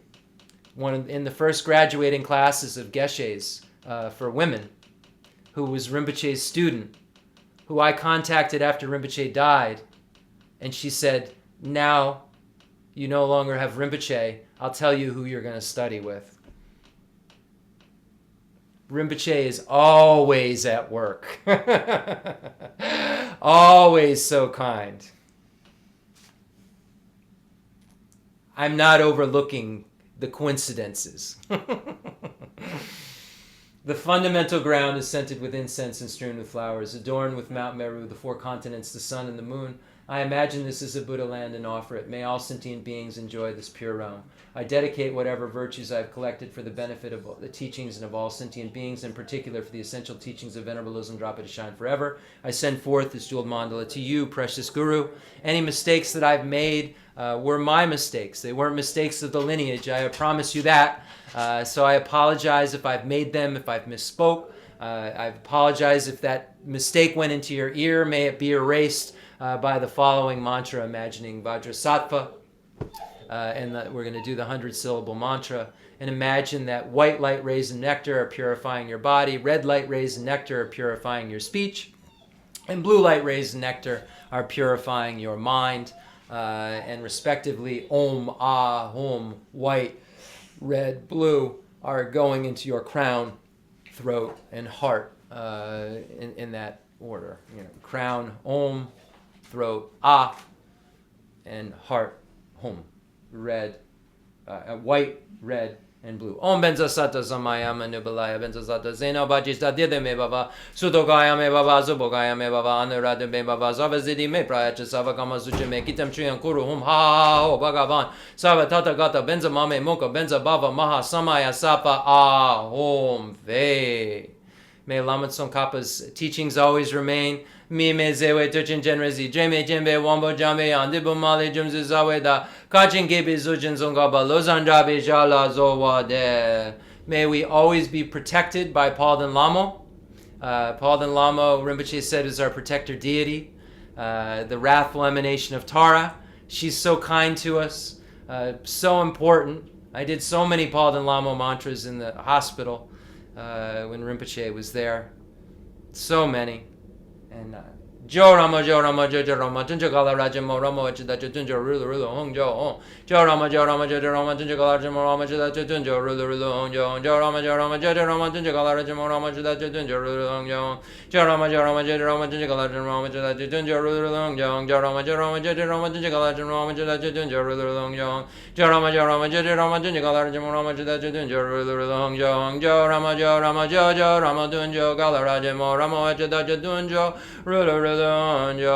in the first graduating classes of Geshes for women, who was Rinpoche's student, who I contacted after Rinpoche died, and she said, now you no longer have Rinpoche, I'll tell you who you're going to study with. Rinpoche is always at work. Always so kind. I'm not overlooking the coincidences. The fundamental ground is scented with incense and strewn with flowers, adorned with Mount Meru, the 4 continents, the sun and the moon. I imagine this is a Buddha land and offer it. May all sentient beings enjoy this pure realm. I dedicate whatever virtues I have collected for the benefit of the teachings and of all sentient beings, in particular for the essential teachings of Venerable Losang to shine forever. I send forth this jeweled mandala to you, precious Guru. Any mistakes that I've made were my mistakes. They weren't mistakes of the lineage. I promise you that. So I apologize if I've made them, if I've misspoke. I apologize if that mistake went into your ear. May it be erased by the following mantra, imagining Bodhisattva. And we're going to do the 100-syllable mantra. And imagine that white light rays and nectar are purifying your body, red light rays and nectar are purifying your speech, and blue light rays and nectar are purifying your mind. And respectively, Om, Ah, Hum, white, red, blue are going into your crown, throat, and heart in that order. Crown, Om, throat, Ah, and heart, Hum. Red, white, red, and blue. Om benza sata samaya manubalaya benza sata zeno bajista dide me baba sudogaya me baba zubogaya me baba anurada me baba zavazidi me prayacha savakama sucha me kitam chuyan kuru hum ha ho bhagavan sava tata gata benza mame moka benza baba maha samaya sapa ahom ve. May Lama Tsongkhapa's teachings always remain. Mi me zewe tuchin genrezi dreme jembe wambo jambe andibu mali jumzi zawe da kachin gebi zujin Tsongkhapa lozandrabi jala zowa de. May we always be protected by Palden Lama. Palden Lama, Rinpoche said, is our protector deity. The wrathful emanation of Tara. She's so kind to us. So important. I did so many Palden Lama mantras in the hospital when Rinpoche was there. So many. And Jo Rama Jo Rama Jo Jo Rama Tunja Kala Raja Mo Rama Wachida Tunja Rulu Rulu Hong Jo Jo Rama Jo Rama Jo Jo Rama Tunja Kala Raja Mo Rama Chida Tunja Rulu Rulu Hong Jo Jo Rama Jo Rama Jo Jo Rama Tunja Kala Raja Mo Rama Chida Tunja Rulu Hong Jo Jo Rama Jo Rama Jo Jo Rama Tunja Kala Raja Mo Rama Chida Tunja Rulu Hong Jo Jo Rama Jo Rama Jo Jo Rama Tunja Kala Raja Mo Rama Chida Tunja Rulu Hong Jo Jo Rama Jo Rama Jo Jo Rama Tunja Kala Raja Mo Rama Chida Tunja Rulu Hong Jo Jo Rama Jo Rama Jo Jo Rama Tunja Kala Raja Mo Rama Chida Tunja Rulu Hong Jo.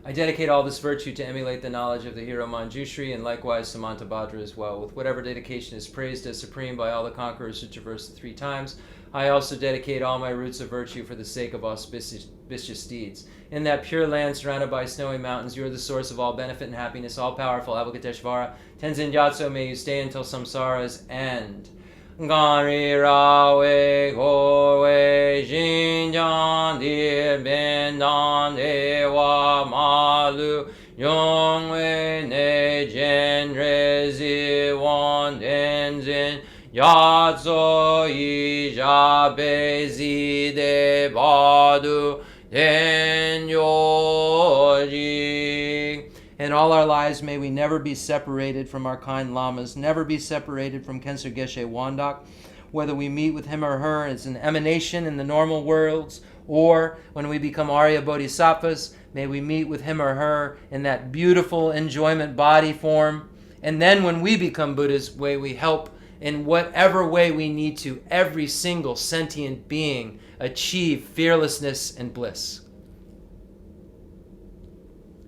I dedicate all this virtue to emulate the knowledge of the hero Manjushri and likewise Samantabhadra as well. With whatever dedication is praised as supreme by all the conquerors who traverse the 3 times, I also dedicate all my roots of virtue for the sake of auspicious deeds. In that pure land surrounded by snowy mountains, you are the source of all benefit and happiness, all-powerful Avalokiteshvara. Tenzin Gyatso, may you stay until samsara's end. Gari rawe gowe jinjan dir bendan ewa malu yongwe ne jen rezi wan denzin yatso ija bezi de badu den yoji. In all our lives, may we never be separated from our kind lamas, never be separated from Khensur Geshe Wandak, whether we meet with him or her as an emanation in the normal worlds, or when we become Arya Bodhisattvas, may we meet with him or her in that beautiful enjoyment body form. And then when we become Buddhas, may we help in whatever way we need to every single sentient being achieve fearlessness and bliss.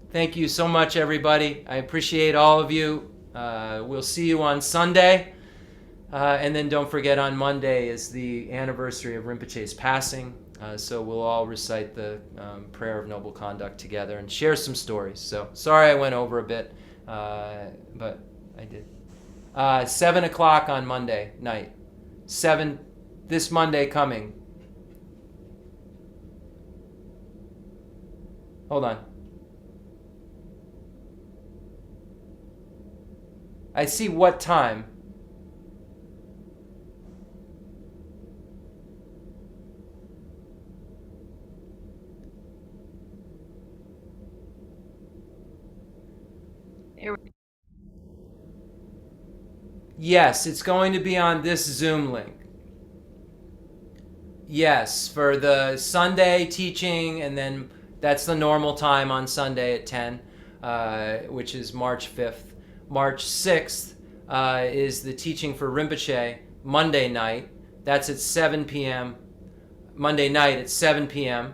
Thank you so much, everybody. I appreciate all of you. We'll see you on Sunday. And then don't forget, on Monday is the anniversary of Rinpoche's passing. So we'll all recite the prayer of noble conduct together and share some stories. So sorry I went over a bit, but I did. 7 o'clock on Monday night. 7 this Monday coming. Hold on. I see what time. Yes, it's going to be on this Zoom link. Yes, for the Sunday teaching, and then that's the normal time on Sunday at 10, which is March 5th. March 6th is the teaching for Rinpoche, Monday night. That's at 7 p.m. Monday night at 7 p.m.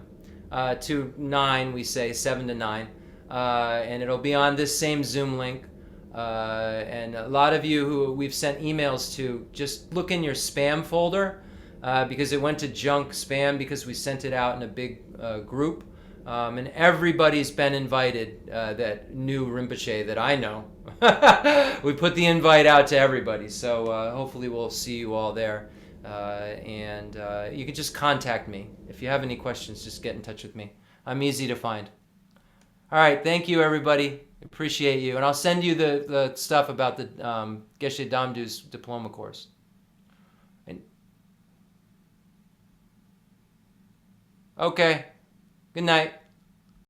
To 9, we say, 7 to 9. And it'll be on this same Zoom link. And a lot of you who we've sent emails to, just look in your spam folder because it went to junk spam because we sent it out in a big group. And everybody's been invited that knew Rinpoche that I know. We put the invite out to everybody, so hopefully we'll see you all there. And you can just contact me. If you have any questions, just get in touch with me. I'm easy to find. All right, thank you, everybody. Appreciate you. And I'll send you the stuff about the Geshe Damdu's diploma course. Okay. Good night.